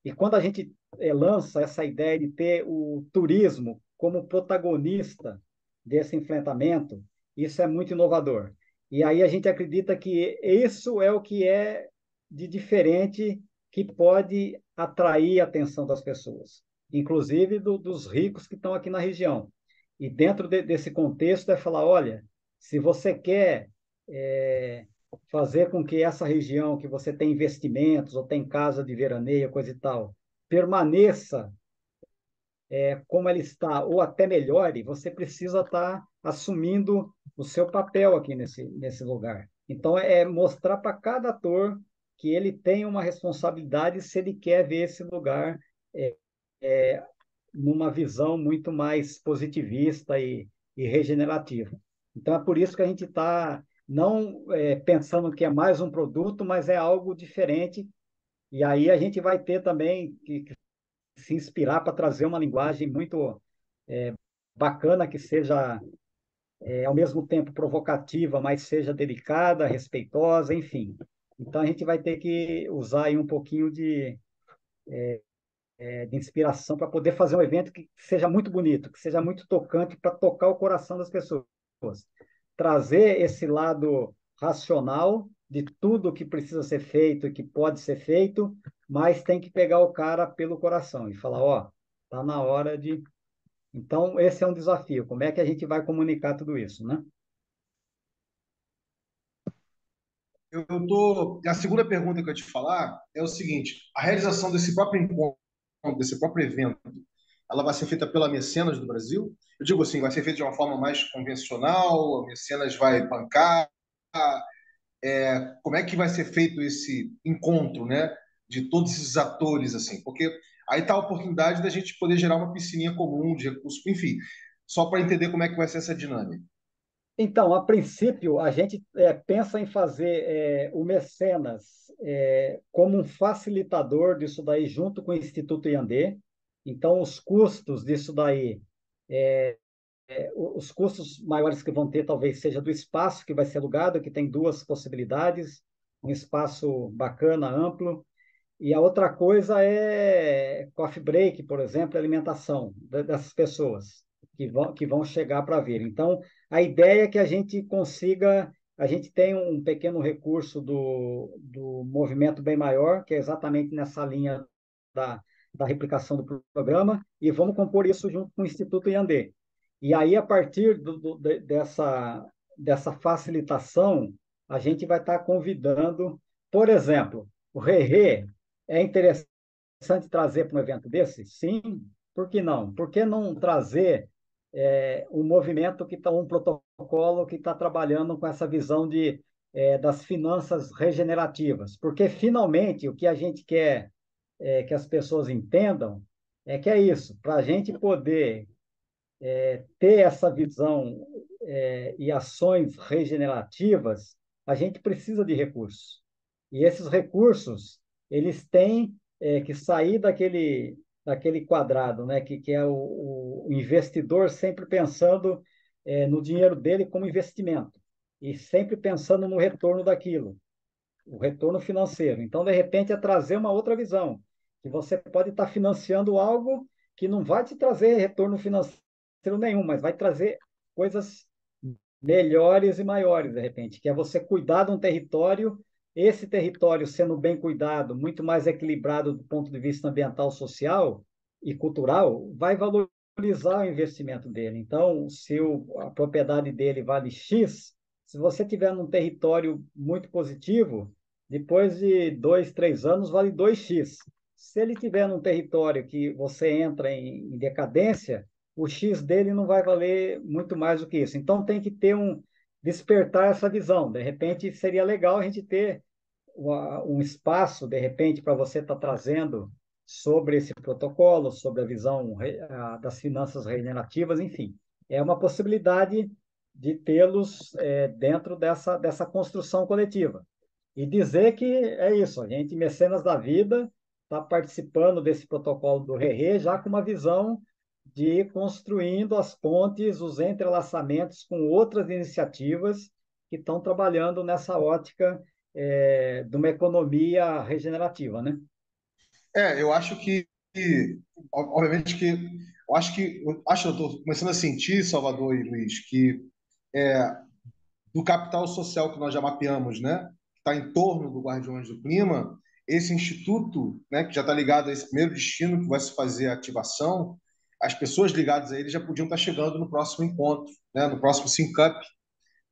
E quando a gente lança essa ideia de ter o turismo como protagonista desse enfrentamento, isso é muito inovador. E aí a gente acredita que isso é o que é de diferente que pode atrair a atenção das pessoas, inclusive dos ricos que estão aqui na região. E dentro desse contexto é falar, olha, se você quer fazer com que essa região que você tem investimentos ou tem casa de veraneio, coisa e tal, permaneça como ela está, ou até melhore, você precisa estar assumindo o seu papel aqui nesse lugar. Então, é mostrar para cada ator que ele tem uma responsabilidade se ele quer ver esse lugar é, numa visão muito mais positivista e regenerativa. Então, é por isso que a gente está não pensando que é mais um produto, mas é algo diferente. E aí a gente vai ter também que se inspirar para trazer uma linguagem muito bacana, que seja, ao mesmo tempo, provocativa, mas seja delicada, respeitosa, enfim. Então, a gente vai ter que usar aí um pouquinho de inspiração para poder fazer um evento que seja muito bonito, que seja muito tocante para tocar o coração das pessoas. Trazer esse lado racional de tudo que precisa ser feito e que pode ser feito, mas tem que pegar o cara pelo coração e falar, ó, tá na hora de... Então, esse é um desafio. Como é que a gente vai comunicar tudo isso, né? A segunda pergunta que eu ia te falar é o seguinte: a realização desse próprio encontro, desse próprio evento, ela vai ser feita pela Mecenas do Brasil? Eu digo assim, vai ser feita de uma forma mais convencional, a Mecenas vai bancar, como é que vai ser feito esse encontro, né, de todos esses atores, assim? Porque aí está a oportunidade da gente poder gerar uma piscininha comum de recursos, enfim, só para entender como é que vai ser essa dinâmica. Então, a princípio, a gente pensa em fazer o Mecenas como um facilitador disso daí, junto com o Instituto Iandê. Então, os custos disso daí, os custos maiores que vão ter talvez seja do espaço que vai ser alugado, que tem duas possibilidades, um espaço bacana, amplo, e a outra coisa é coffee break, por exemplo, alimentação dessas pessoas que vão chegar para ver. Então, a ideia é que a gente consiga, a gente tem um pequeno recurso do movimento bem maior, que é exatamente nessa linha da replicação do programa, e vamos compor isso junto com o Instituto Iandê. E aí, a partir dessa facilitação, a gente vai estar convidando, por exemplo, o Rerê. É interessante trazer para um evento desse? Sim. Por que não? Por que não trazer um movimento que está, um protocolo que está trabalhando com essa visão das finanças regenerativas? Porque, finalmente, o que a gente quer que as pessoas entendam é que é isso, para a gente poder ter essa visão e ações regenerativas, a gente precisa de recursos. E esses recursos, eles têm que sair daquele quadrado, né? que é o investidor sempre pensando no dinheiro dele como investimento e sempre pensando no retorno daquilo, o retorno financeiro. Então, de repente, é trazer uma outra visão, que você pode estar financiando algo que não vai te trazer retorno financeiro nenhum, mas vai trazer coisas melhores e maiores, de repente, que é você cuidar de um território, esse território sendo bem cuidado, muito mais equilibrado do ponto de vista ambiental, social e cultural, vai valorizar o investimento dele. Então, se a propriedade dele vale X, se você tiver num território muito positivo, depois de 2, 3 anos vale 2x. Se ele tiver num território que você entra em decadência, o X dele não vai valer muito mais do que isso. Então tem que ter despertar essa visão. De repente seria legal a gente ter um espaço, de repente, para você estar trazendo sobre esse protocolo, sobre a visão das finanças regenerativas, enfim. É uma possibilidade de tê-los dentro dessa construção coletiva. E dizer que é isso, a gente, mecenas da vida, está participando desse protocolo do RERE já com uma visão de ir construindo as pontes, os entrelaçamentos com outras iniciativas que estão trabalhando nessa ótica de uma economia regenerativa, né? Eu acho obviamente que eu estou começando a sentir, Salvador e Luiz, que do capital social que nós já mapeamos, né, que está em torno do Guardiões do Clima, esse instituto, né, que já está ligado a esse primeiro destino que vai se fazer a ativação, as pessoas ligadas a ele já podiam estar chegando no próximo encontro, né, no próximo Sync Up,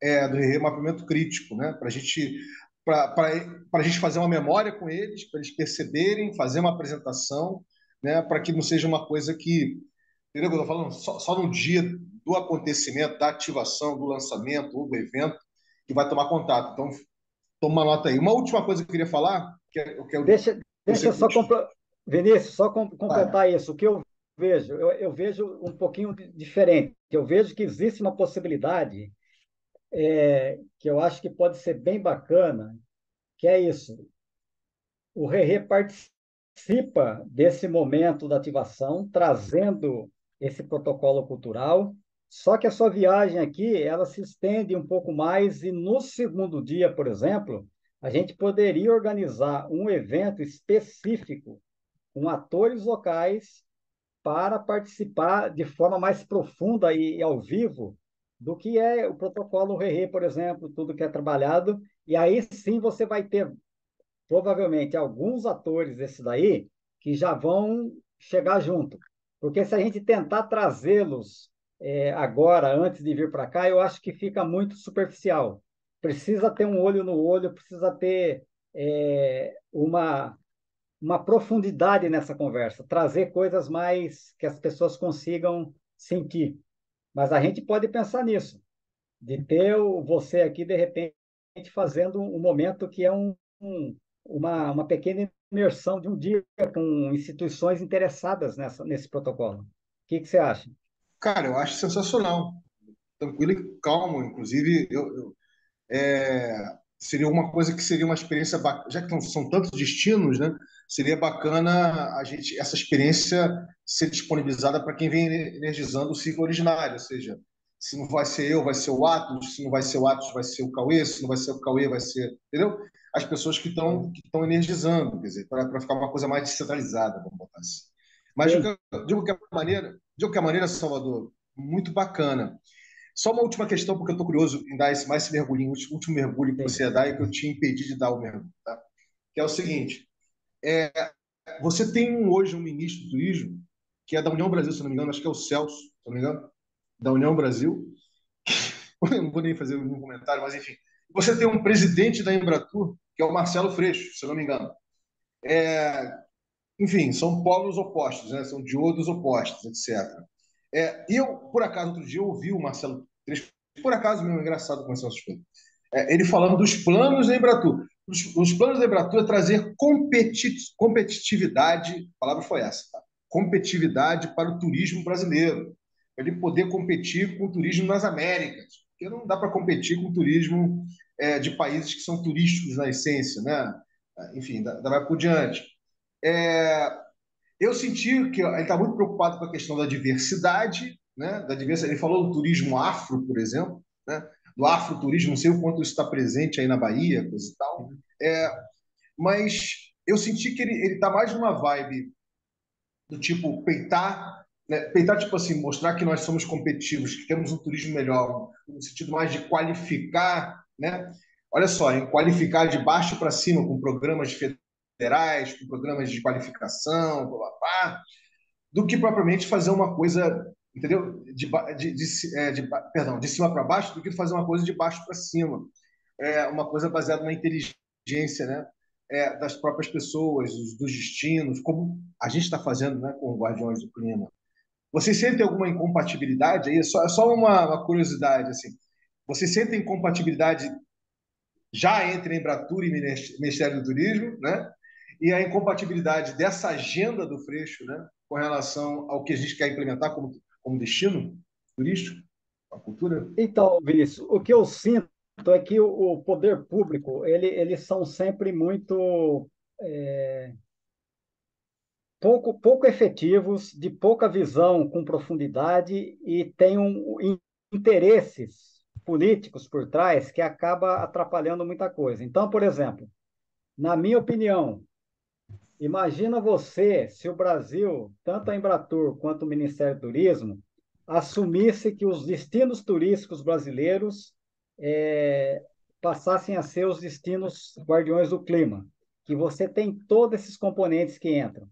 do mapeamento crítico, né? Para a gente fazer uma memória com eles, para eles perceberem, fazer uma apresentação, né? Para que não seja uma coisa que, entendeu o que eu estou falando? Só no dia do acontecimento, da ativação, do lançamento ou do evento, que vai tomar contato. Então, toma uma nota aí. Uma última coisa que eu queria falar, que é o Deixa eu só Vinícius, só completar Vai. isso. O que eu vejo, eu vejo um pouquinho diferente. Eu vejo que existe uma possibilidade que eu acho que pode ser bem bacana, que é isso. O Rerê participa desse momento da ativação, trazendo esse protocolo cultural, só que a sua viagem aqui, ela se estende um pouco mais e no segundo dia, por exemplo, a gente poderia organizar um evento específico com atores locais para participar de forma mais profunda e ao vivo do que é o protocolo Rerê, por exemplo, tudo que é trabalhado, e aí sim você vai ter provavelmente alguns atores desse daí que já vão chegar junto. Porque se a gente tentar trazê-los agora, antes de vir para cá, eu acho que fica muito superficial. Precisa ter um olho no olho, precisa ter uma profundidade nessa conversa, trazer coisas mais que as pessoas consigam sentir. Mas a gente pode pensar nisso, de ter você aqui, de repente, fazendo um momento que é uma pequena imersão de um dia com instituições interessadas nesse protocolo. O que você acha? Cara, eu acho sensacional. Tranquilo e calmo. Inclusive, seria uma coisa que seria uma experiência bacana, já que são tantos destinos, né? Seria bacana essa experiência ser disponibilizada para quem vem energizando o ciclo originário, ou seja, se não vai ser eu, vai ser o Atos, se não vai ser o Atos, vai ser o Cauê, se não vai ser o Cauê, vai ser, entendeu? As pessoas que estão energizando, quer dizer, para ficar uma coisa mais descentralizada, vamos botar assim. Mas Sim. de qualquer maneira, Salvador, muito bacana. Só uma última questão, porque eu estou curioso em dar esse mergulhinho, o último mergulho que Sim. você ia dar e que eu te impedi de dar o mergulho, tá? Que é o seguinte: é, você tem hoje um ministro do turismo, que é da União Brasil, se não me engano, acho que é o Celso, se não me engano, da União Brasil. Eu não vou nem fazer um comentário, mas enfim. Você tem um presidente da Embratur, que é o Marcelo Freixo, se não me engano. Enfim, são polos opostos, né? São diodos opostos, etc. Eu, por acaso, outro dia eu ouvi o Marcelo Freixo, por acaso mesmo, é engraçado com essas coisas. Ele falando dos planos da Embratur. Os planos da Embratur é trazer competitividade, a palavra foi essa, tá? Competitividade para o turismo brasileiro, para ele poder competir com o turismo nas Américas, porque não dá para competir com o turismo de países que são turísticos na essência, né? Enfim, vai por diante. É, eu senti que ele está muito preocupado com a questão da diversidade, né? Da diversidade. Ele falou do turismo afro, por exemplo, né? Do afroturismo, não sei o quanto isso está presente aí na Bahia, coisa e tal. Mas eu senti que ele está mais numa vibe do tipo peitar, né? Peitar, tipo assim, mostrar que nós somos competitivos, que temos um turismo melhor, no sentido mais de qualificar, né? Olha só, em qualificar de baixo para cima, com programas federais, com programas de qualificação, blá, blá, blá, do que propriamente fazer uma coisa, entendeu? Perdão, de cima para baixo, do que fazer uma coisa de baixo para cima. Uma coisa baseada na inteligência, né? Das próprias pessoas, dos destinos, como a gente está fazendo, né, com o Guardiões do Clima. Vocês sentem alguma incompatibilidade aí? É só uma curiosidade, assim. Vocês sentem incompatibilidade já entre a Embratur e o Ministério do Turismo, né? E a incompatibilidade dessa agenda do Freixo, né? Com relação ao que a gente quer implementar como destino turístico, a cultura? Então, Vinícius, o que eu sinto é que o poder público, eles são sempre muito pouco efetivos, de pouca visão com profundidade e têm interesses políticos por trás que acaba atrapalhando muita coisa. Então, por exemplo, na minha opinião, imagina você se o Brasil, tanto a Embratur quanto o Ministério do Turismo, assumisse que os destinos turísticos brasileiros eh, passassem a ser os destinos guardiões do clima, que você tem todos esses componentes que entram.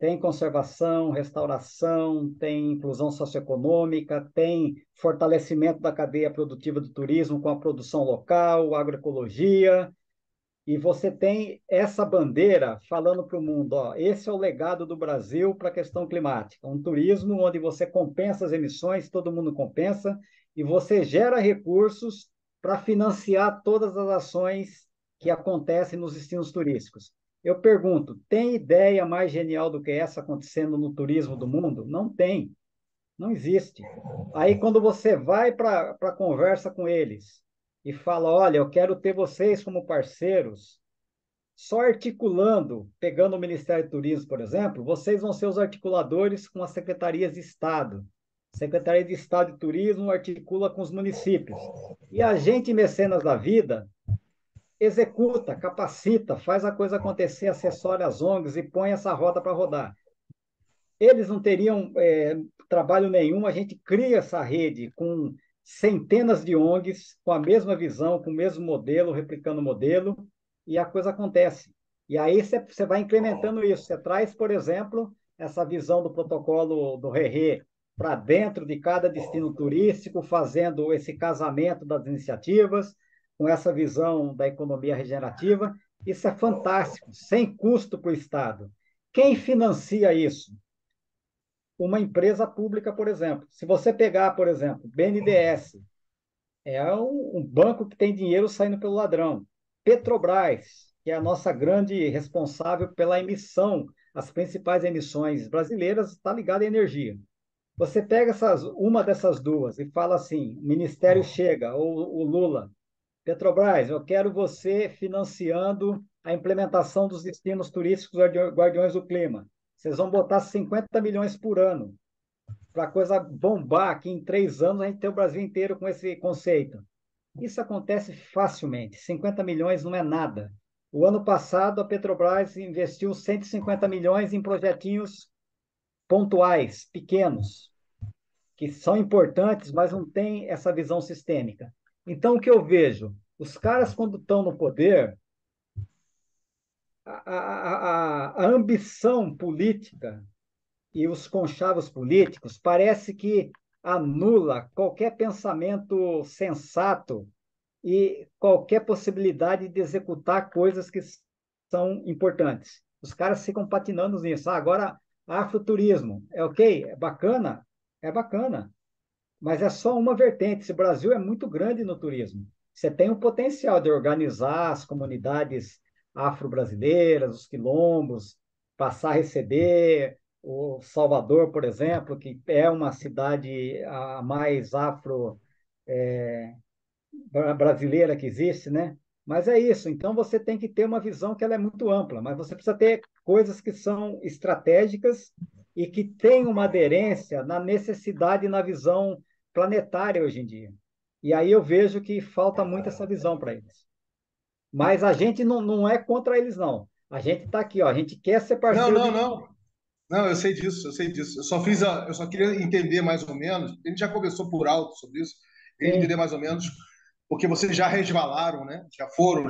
Tem conservação, restauração, tem inclusão socioeconômica, tem fortalecimento da cadeia produtiva do turismo com a produção local, agroecologia, e você tem essa bandeira falando para o mundo, ó, esse é o legado do Brasil para a questão climática, um turismo onde você compensa as emissões, todo mundo compensa, e você gera recursos para financiar todas as ações que acontecem nos destinos turísticos. Eu pergunto, tem ideia mais genial do que essa acontecendo no turismo do mundo? Não tem, não existe. Aí, quando você vai para a conversa com eles e fala, olha, eu quero ter vocês como parceiros, só articulando, pegando o Ministério do Turismo, por exemplo, vocês vão ser os articuladores com as secretarias de Estado. Secretaria de Estado de Turismo articula com os municípios. E a gente, mecenas da vida, executa, capacita, faz a coisa acontecer, assessora as ONGs e põe essa roda para rodar. Eles não teriam trabalho nenhum, a gente cria essa rede com centenas de ONGs, com a mesma visão, com o mesmo modelo, replicando o modelo, e a coisa acontece. E aí você vai incrementando isso. Você traz, por exemplo, essa visão do protocolo do RERE para dentro de cada destino turístico, fazendo esse casamento das iniciativas, com essa visão da economia regenerativa. Isso é fantástico, sem custo para o Estado. Quem financia isso? Uma empresa pública, por exemplo. Se você pegar, por exemplo, BNDES, é um banco que tem dinheiro saindo pelo ladrão. Petrobras, que é a nossa grande responsável pela emissão, as principais emissões brasileiras, está ligada à energia. Você pega uma dessas duas e fala assim, o Ministério chega, ou o Lula, Petrobras, eu quero você financiando a implementação dos destinos turísticos Guardiões do Clima. Vocês vão botar 50 milhões por ano para a coisa bombar, que em 3 anos a gente tem o Brasil inteiro com esse conceito. Isso acontece facilmente. 50 milhões não é nada. O ano passado, a Petrobras investiu 150 milhões em projetinhos pontuais, pequenos, que são importantes, mas não têm essa visão sistêmica. Então, o que eu vejo? Os caras, quando estão no poder, a ambição política e os conchavos políticos parece que anula qualquer pensamento sensato e qualquer possibilidade de executar coisas que são importantes. Os caras ficam patinando nisso. Ah, agora, afroturismo, é ok? é bacana, mas é só uma vertente. Esse Brasil é muito grande no turismo. Você tem o potencial de organizar as comunidades afro-brasileiras, os quilombos, passar a receber. O Salvador, por exemplo, que é uma cidade a mais afro brasileira que existe, né? Mas é isso. Então você tem que ter uma visão que ela é muito ampla, mas você precisa ter coisas que são estratégicas e que têm uma aderência na necessidade e na visão planetária hoje em dia. E aí eu vejo que falta muito essa visão para eles. Mas a gente não é contra eles, não. A gente está aqui, ó, a gente quer ser Não, parceiro não, de... não. Não, eu sei disso, eu sei disso. Eu só queria entender mais ou menos. A gente já conversou por alto sobre isso. Queria entender Sim, mais ou menos, porque vocês já resvalaram, né? Já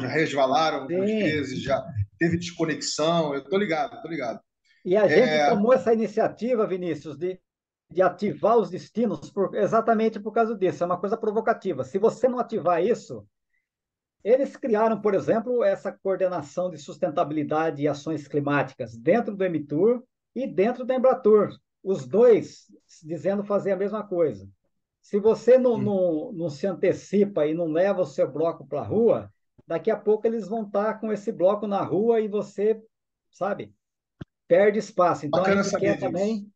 resvalaram algumas sim. vezes, já teve desconexão. Eu tô ligado, tô ligado. E a gente É, tomou essa iniciativa, Vinícius, de ativar os destinos exatamente por causa disso. É uma coisa provocativa. Se você não ativar isso, eles criaram, por exemplo, essa coordenação de sustentabilidade e ações climáticas dentro do Emitur e dentro da Embratur. Os dois dizendo fazer a mesma coisa. Se você não se antecipa e não leva o seu bloco para a rua, daqui a pouco eles vão estar com esse bloco na rua e você, sabe, perde espaço. Então a bacana gente quer saber disso. também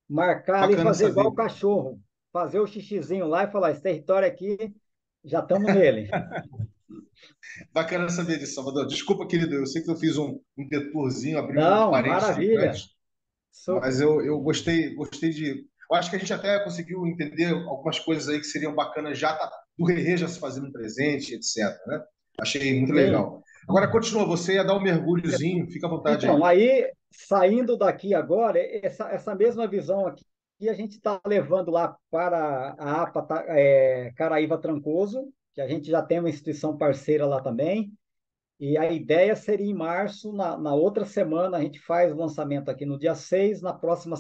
marcar ali, Bacana fazer igual saber. o cachorro, fazer o xixizinho lá e falar: esse território aqui, já estamos nele. Bacana saber disso, Salvador. Desculpa, querido, eu sei que eu fiz um detourzinho, abri um Não, parênteses maravilha. gigante, mas Super. eu gostei de. Eu acho que a gente até conseguiu entender algumas coisas aí que seriam bacanas já do Rerê já se fazendo presente, etc. Né? Achei muito Sim. legal. Agora continua, você ia dar um mergulhozinho, fica à vontade aí. Então, aí, saindo daqui agora, essa mesma visão aqui, a gente está levando lá para a APA Caraíva Trancoso, que a gente já tem uma instituição parceira lá também, E a ideia seria em março, na outra semana, a gente faz o lançamento aqui no dia 6, na próxima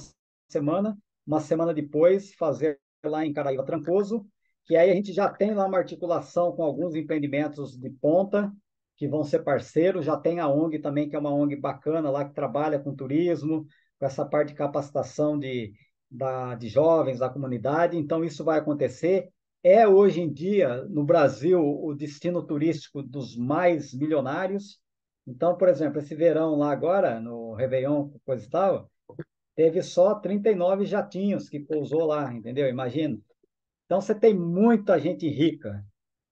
semana, uma semana depois, fazer lá em Caraíva Trancoso, que aí a gente já tem lá uma articulação com alguns empreendimentos de ponta, que vão ser parceiros, já tem a ONG também, que é uma ONG bacana lá, que trabalha com turismo, com essa parte de capacitação de jovens, da comunidade, então isso vai acontecer. É hoje em dia, no Brasil, o destino turístico dos mais milionários. Então, por exemplo, esse verão lá agora, no Réveillon, coisa e tal, teve só 39 jatinhos que pousou lá, entendeu? Imagina. Então, você tem muita gente rica.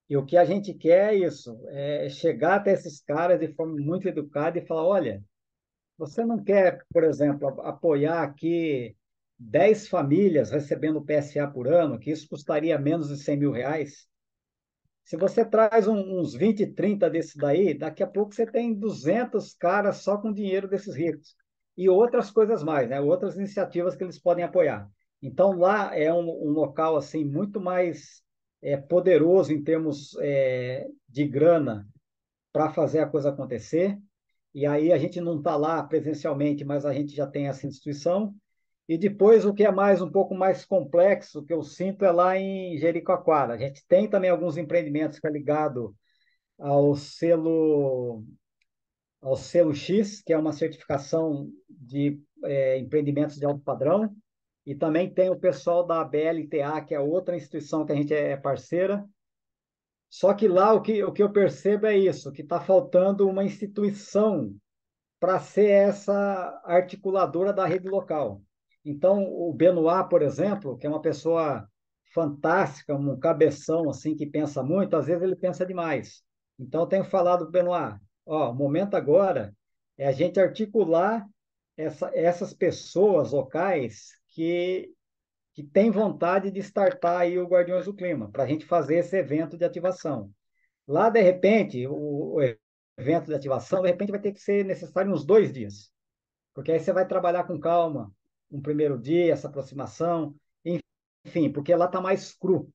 E o que a gente quer é isso, é chegar até esses caras de forma muito educada e falar, olha, você não quer, por exemplo, apoiar aqui 10 famílias recebendo PSA por ano, que isso custaria menos de R$ 100.000? Se você traz uns 20, 30 desses daí, daqui a pouco você tem 200 caras só com dinheiro desses ricos. E outras coisas mais, né? Outras iniciativas que eles podem apoiar. Então, lá é um local assim muito mais poderoso em termos de grana para fazer a coisa acontecer. E aí a gente não está lá presencialmente, mas a gente já tem essa instituição. E depois, o que é mais um pouco mais complexo, que eu sinto, é lá em Jericoacoara. A gente tem também alguns empreendimentos que é ligado ao selo, ao selo X, que é uma certificação de empreendimentos de alto padrão. E também tem o pessoal da BLTA, que é outra instituição que a gente é parceira. Só que lá o que eu percebo é isso, que está faltando uma instituição para ser essa articuladora da rede local. Então, o Benoit, por exemplo, que é uma pessoa fantástica, um cabeção assim que pensa muito, às vezes ele pensa demais. Então, eu tenho falado para o Benoit, ó, o momento agora é a gente articular essas pessoas locais que têm vontade de startar aí o Guardiões do Clima, para a gente fazer esse evento de ativação. Lá, de repente, o evento de ativação, de repente vai ter que ser necessário uns 2 dias, porque aí você vai trabalhar com calma um primeiro dia, essa aproximação, enfim, porque lá está mais cru.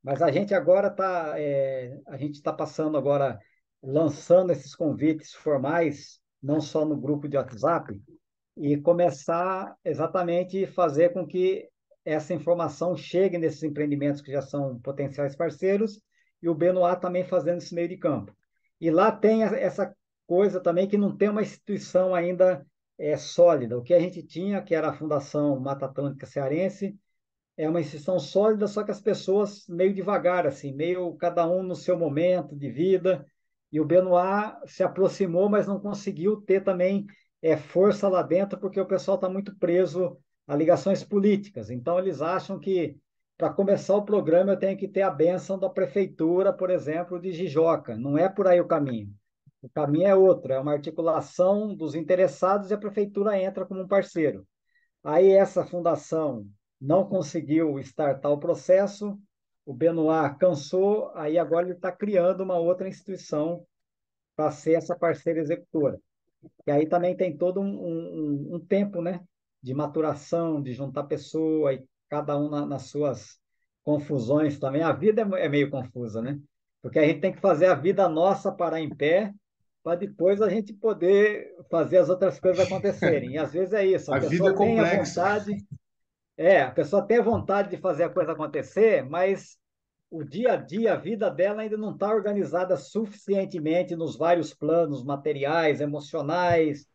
Mas a gente agora está, a gente está passando agora, lançando esses convites formais, não só no grupo de WhatsApp, e começar exatamente fazer com que essa informação chegue nesses empreendimentos que já são potenciais parceiros e o Benoit também fazendo esse meio de campo. E lá tem essa coisa também que não tem uma instituição ainda sólida. O que a gente tinha, que era a Fundação Mata Atlântica Cearense, é uma instituição sólida, só que as pessoas meio devagar, assim, meio cada um no seu momento de vida. E o Benoit se aproximou, mas não conseguiu ter também força lá dentro, porque o pessoal está muito preso a ligações políticas. Então, eles acham que para começar o programa eu tenho que ter a bênção da prefeitura, por exemplo, de Jijoca. Não é por aí o caminho. O caminho é outro, é uma articulação dos interessados e a prefeitura entra como um parceiro. Aí essa fundação não conseguiu startar o processo, o Benoit cansou, aí agora ele está criando uma outra instituição para ser essa parceira executora. E aí também tem todo um tempo, né, de maturação, de juntar pessoa, e cada um nas suas confusões também. A vida é meio confusa, né? Porque a gente tem que fazer a vida nossa parar em pé para depois a gente poder fazer as outras coisas acontecerem. E às vezes é isso, a A vida é pessoa tem a complexa. vontade, a pessoa tem vontade de fazer a coisa acontecer, mas o dia a dia, a vida dela ainda não está organizada suficientemente nos vários planos materiais, emocionais,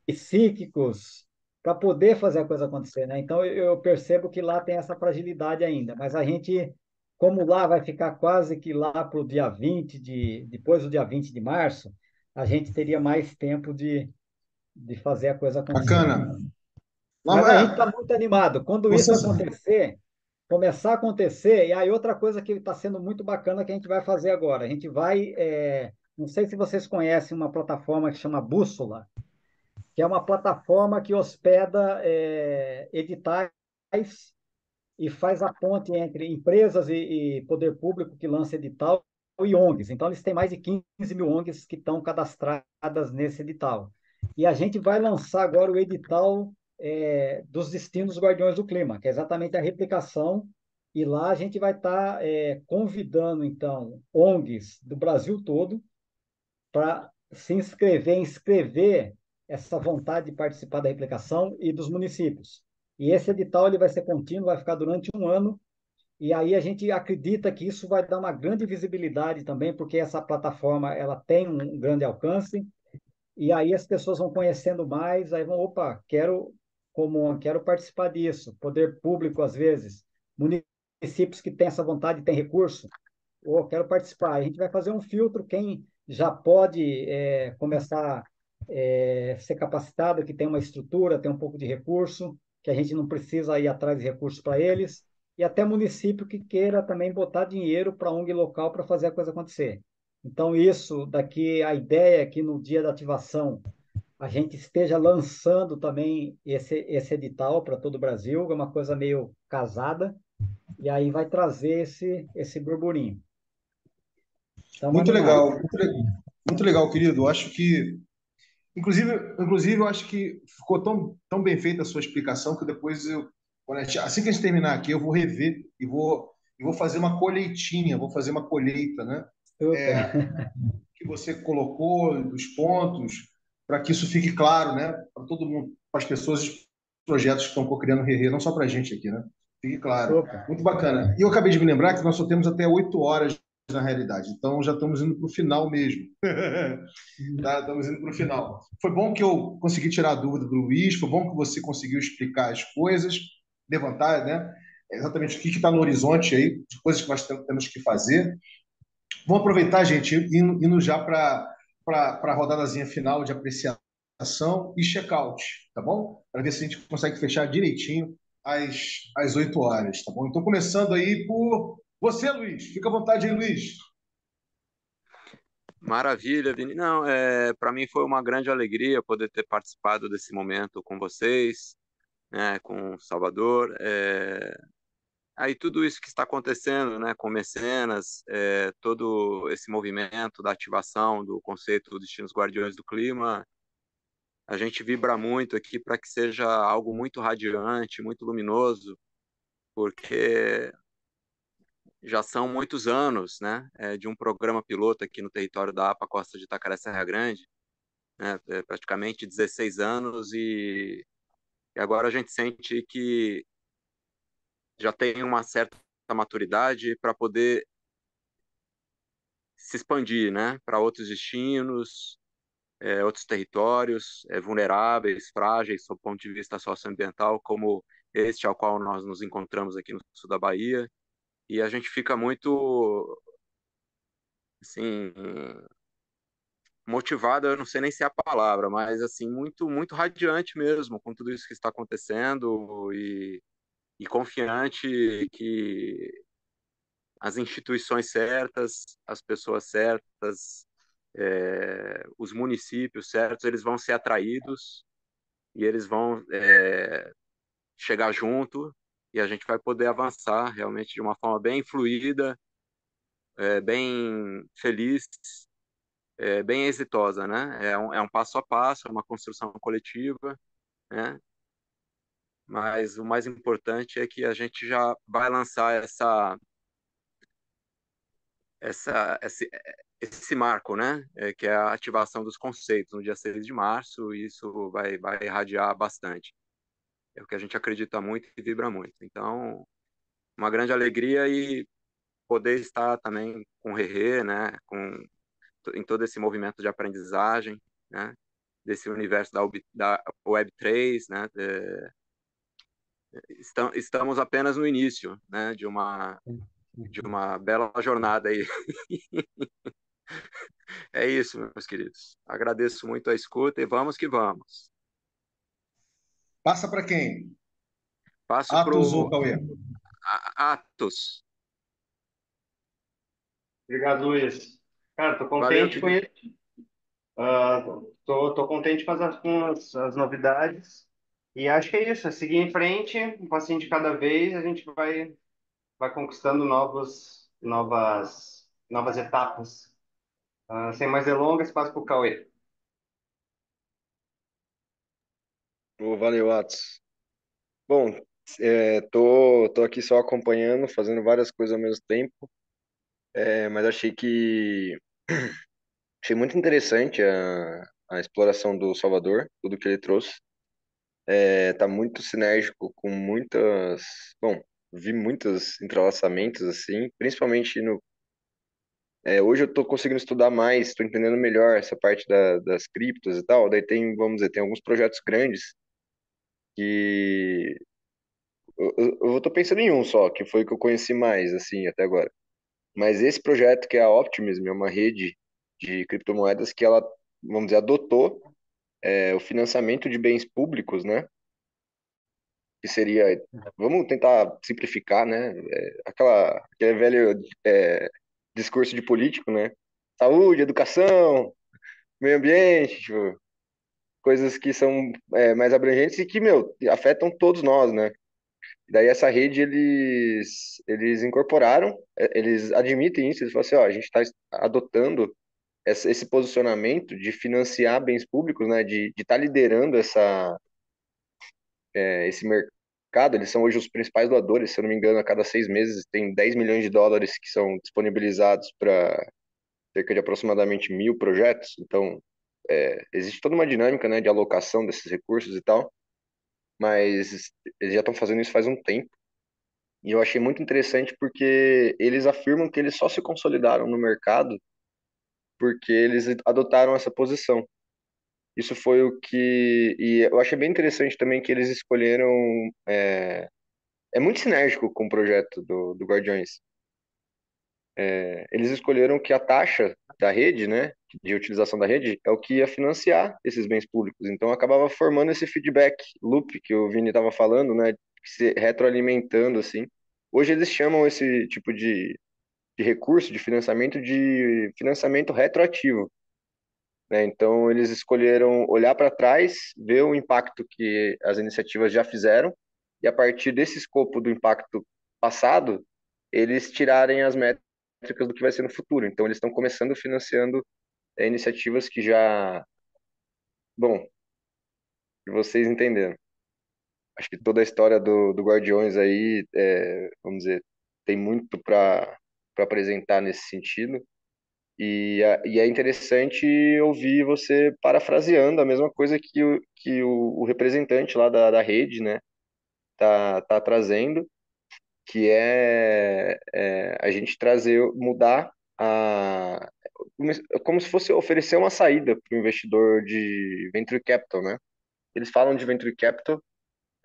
psíquicos para poder fazer a coisa acontecer, né? Então eu percebo que lá tem essa fragilidade ainda, mas a gente, como lá vai ficar quase que lá para o dia 20 depois do dia 20 de março, a gente teria mais tempo de fazer a coisa acontecer. Bacana. Mas a gente Lava, está muito animado. Quando você, isso acontecer, começar a acontecer, e aí outra coisa que está sendo muito bacana que a gente vai fazer agora, a gente vai, não sei se vocês conhecem uma plataforma que chama Bússola, que é uma plataforma que hospeda editais e faz a ponte entre empresas e poder público que lança edital e ONGs. Então, eles têm mais de 15 mil ONGs que estão cadastradas nesse edital. E a gente vai lançar agora o edital dos destinos Guardiões do Clima, que é exatamente a replicação. E lá a gente vai estar convidando, então, ONGs do Brasil todo para se inscrever essa vontade de participar da replicação e dos municípios. E esse edital ele vai ser contínuo, vai ficar durante um ano, e aí a gente acredita que isso vai dar uma grande visibilidade também, porque essa plataforma ela tem um grande alcance, e aí as pessoas vão conhecendo mais, aí vão, opa, quero participar disso. Poder público, às vezes, municípios que têm essa vontade, têm recurso, ou quero participar. A gente vai fazer um filtro, quem já pode começar ser capacitado, que tem uma estrutura, tem um pouco de recurso, que a gente não precisa ir atrás de recursos para eles, e até município que queira também botar dinheiro para a ONG local para fazer a coisa acontecer. Então, isso daqui, a ideia é que no dia da ativação a gente esteja lançando também esse edital para todo o Brasil, é uma coisa meio casada, e aí vai trazer esse burburinho. Estamos Muito animados. legal, muito legal, querido. Eu acho que, inclusive, eu acho que ficou tão bem feita a sua explicação que depois assim que a gente terminar aqui, eu vou rever e vou fazer uma colheitinha, vou fazer uma colheita, né? Super. É, que você colocou, dos pontos, para que isso fique claro, né? Para todo mundo, para as pessoas, os projetos que estão co-criando Rerê, não só para a gente aqui, né? Fique claro. Super. Muito bacana. E eu acabei de me lembrar que nós só temos até 8 horas na realidade, então já estamos indo para o final mesmo. Tá? Estamos indo para o final. Foi bom que eu consegui tirar a dúvida do Luiz, foi bom que você conseguiu explicar as coisas, levantar, né? Exatamente o que está no horizonte aí, de coisas que nós temos que fazer. Vamos aproveitar, gente, indo já para a rodadazinha final de apreciação e check-out, tá bom? Para ver se a gente consegue fechar direitinho às 8 horas, tá bom? Então, começando aí por você, Luiz. Fica à vontade aí, Luiz. Maravilha, Vini. Não, para mim foi uma grande alegria poder ter participado desse momento com vocês, né, com o Salvador. Aí tudo isso que está acontecendo, né, com mecenas, todo esse movimento da ativação do conceito Destinos Guardiões do Clima, a gente vibra muito aqui para que seja algo muito radiante, muito luminoso, porque já são muitos anos, né, de um programa piloto aqui no território da APA Costa de Itacaré Serra Grande, né, praticamente 16 anos, e agora a gente sente que já tem uma certa maturidade para poder se expandir, né, para outros destinos, outros territórios vulneráveis, frágeis, sob o ponto de vista socioambiental, como este ao qual nós nos encontramos aqui no sul da Bahia. E a gente fica muito, assim, motivado, eu não sei nem se é a palavra, mas assim, muito, muito radiante mesmo com tudo isso que está acontecendo e confiante que as instituições certas, as pessoas certas, os municípios certos, eles vão ser atraídos e eles vão chegar junto e a gente vai poder avançar realmente de uma forma bem fluida, bem feliz, bem exitosa, né? É um passo a passo, é uma construção coletiva, né? Mas o mais importante é que a gente já vai lançar esse marco, né? Que é a ativação dos conceitos no dia 6 de março, e isso vai irradiar bastante. É o que a gente acredita muito e vibra muito. Então, uma grande alegria e poder estar também com o Rerê, né? Em todo esse movimento de aprendizagem, né? Desse universo da Web3, né? Estamos apenas no início, né? De uma bela jornada aí. É isso, meus queridos. Agradeço muito a escuta e vamos que vamos. Passa para quem? Passo para Atos ou o Cauê? Atos. Obrigado, Luiz. Cara, tô Valeu, contente com querido. isso. Tô contente com as novidades. E acho que é isso, é seguir em frente, um passinho de cada vez, a gente vai conquistando novas etapas. Sem mais delongas, passo para o Cauê. Ô, valeu, Atos. Bom, tô aqui só acompanhando, fazendo várias coisas ao mesmo tempo, mas achei que Achei muito interessante a exploração do Salvador, tudo que ele trouxe. Tá muito sinérgico com muitas. Bom, vi muitos entrelaçamentos, assim, principalmente no. Hoje eu estou conseguindo estudar mais, estou entendendo melhor essa parte das criptos e tal. Daí tem, vamos dizer, tem alguns projetos grandes que. Eu tô pensando em um só, que foi o que eu conheci mais, assim, até agora. Mas esse projeto, que é a Optimism, é uma rede de criptomoedas que ela, vamos dizer, adotou o financiamento de bens públicos, né? Que seria, vamos tentar simplificar, né? Aquele velho discurso de político, né? Saúde, educação, meio ambiente, tipo, coisas que são mais abrangentes e que, meu, afetam todos nós, né? Daí essa rede eles incorporaram, eles admitem isso, eles falam assim, ó, a gente está adotando esse posicionamento de financiar bens públicos, né, de estar liderando esse mercado. Eles são hoje os principais doadores, se eu não me engano, a cada 6 meses tem 10 milhões de dólares que são disponibilizados para cerca de aproximadamente 1.000 projetos. Então, existe toda uma dinâmica, né, de alocação desses recursos e tal, mas eles já estão fazendo isso faz um tempo. E eu achei muito interessante porque eles afirmam que eles só se consolidaram no mercado porque eles adotaram essa posição. Isso foi o que. E eu achei bem interessante também que eles escolheram. É muito sinérgico com o projeto do Guardiões. Eles escolheram que a taxa da rede, né, de utilização da rede, é o que ia financiar esses bens públicos. Então acabava formando esse feedback loop que o Vini estava falando, né, se retroalimentando assim. Hoje eles chamam esse tipo de recurso de financiamento retroativo, né? Então eles escolheram olhar para trás, ver o impacto que as iniciativas já fizeram e a partir desse escopo do impacto passado, eles tirarem as métricas do que vai ser no futuro. Então eles estão começando financiando iniciativas que já, bom, que vocês entenderam. Acho que toda a história do Guardiões aí, vamos dizer, tem muito para apresentar nesse sentido. E é interessante ouvir você parafraseando a mesma coisa que o representante lá da rede, né, tá trazendo, que a gente trazer, mudar a, como se fosse oferecer uma saída para o investidor de venture capital, né? Eles falam de venture capital,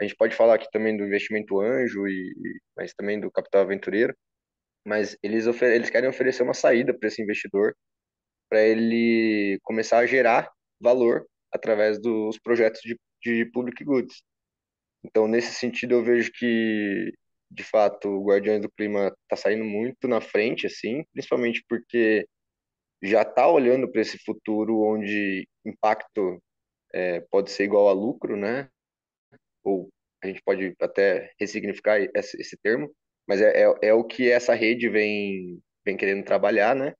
a gente pode falar aqui também do investimento anjo, mas também do capital aventureiro, mas eles querem oferecer uma saída para esse investidor para ele começar a gerar valor através dos projetos de public goods. Então, nesse sentido, eu vejo que, de fato, o Guardiões do Clima está saindo muito na frente, assim, principalmente porque já está olhando para esse futuro onde impacto pode ser igual a lucro, né? Ou a gente pode até ressignificar esse termo, mas é o que essa rede vem querendo trabalhar, né?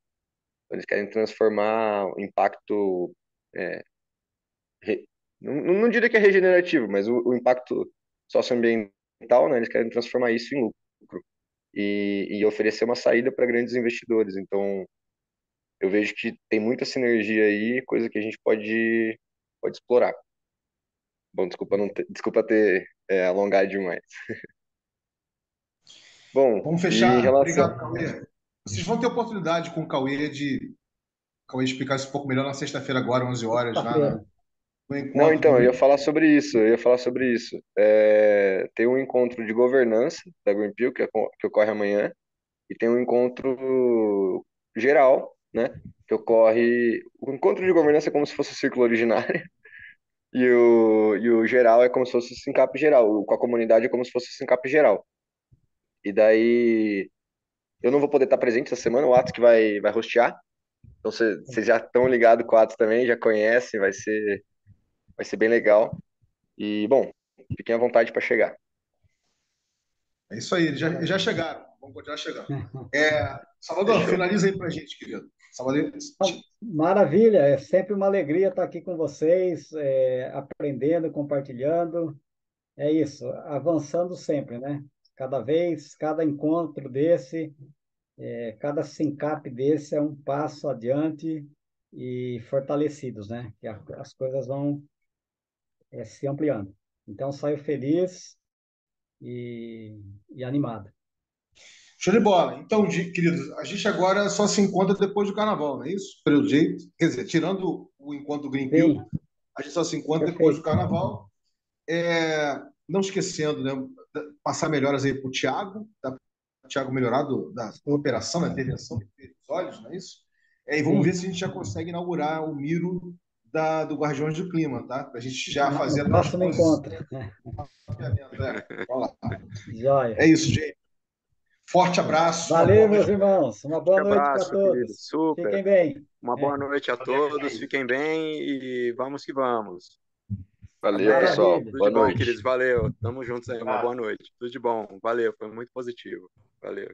Eles querem transformar o impacto. é, re- não diria que é regenerativo, mas o impacto socioambiental, né? Eles querem transformar isso em lucro e oferecer uma saída para grandes investidores. Então, eu vejo que tem muita sinergia aí, coisa que a gente pode explorar. Bom, desculpa ter alongado demais. Bom, Vamos e em fechar. relação. Obrigado, Cauê. Vocês vão ter oportunidade com o Cauê explicar isso um pouco melhor na sexta-feira, agora, 11 horas, lá Sexta-feira. no Não, encontro então, eu do. ia falar sobre isso, Tem um encontro de governança da Greenpeace que ocorre amanhã, e tem um encontro geral, né, que ocorre... O encontro de governança é como se fosse o círculo originário, e o geral é como se fosse o Sincap geral, com a comunidade é como se fosse o Sincap geral. E daí, eu não vou poder estar presente essa semana, o Atos que vai hostear, então vocês já estão ligados com o Atos também, já conhecem, vai ser bem legal. E, bom, fiquem à vontade para chegar. É isso aí, já Maravilha. chegaram. Vamos continuar chegando. Salvador, Fechou. finaliza aí para a gente, querido. Salvador, Maravilha, é sempre uma alegria estar aqui com vocês, aprendendo, compartilhando. É isso, avançando sempre, né? Cada vez, cada encontro desse, cada SINCAP desse é um passo adiante e fortalecidos, né? Que as coisas vão se ampliando. Então, saio feliz e animado. Show de bola. Então, queridos, a gente agora só se encontra depois do carnaval, não é isso? Pelo jeito. Quer dizer, tirando o encontro Green Pill, Sim, a gente só se encontra depois do perfeito. carnaval. Não esquecendo, né, passar melhoras aí para o Thiago, tá? Thiago melhorado da Super. operação, da intervenção dos olhos, não é isso? E vamos ver Sim. se a gente já consegue inaugurar o Miro do Guardiões do Clima, tá? Para a gente já fazer No a próximo transposição. encontro. Vamos lá. Joia. É isso, gente. Forte abraço, uma Valeu, boa meus noite. irmãos. Uma boa Um noite para abraço, meu querido. todos. Super. Fiquem bem. Uma boa noite a todos. Fiquem bem e vamos que vamos. Valeu, pessoal. Maravilha. Tudo Boa de bom, noite. queridos. Valeu. Tamo juntos aí. Uma Abraço. boa noite. Tudo de bom. Valeu. Foi muito positivo. Valeu.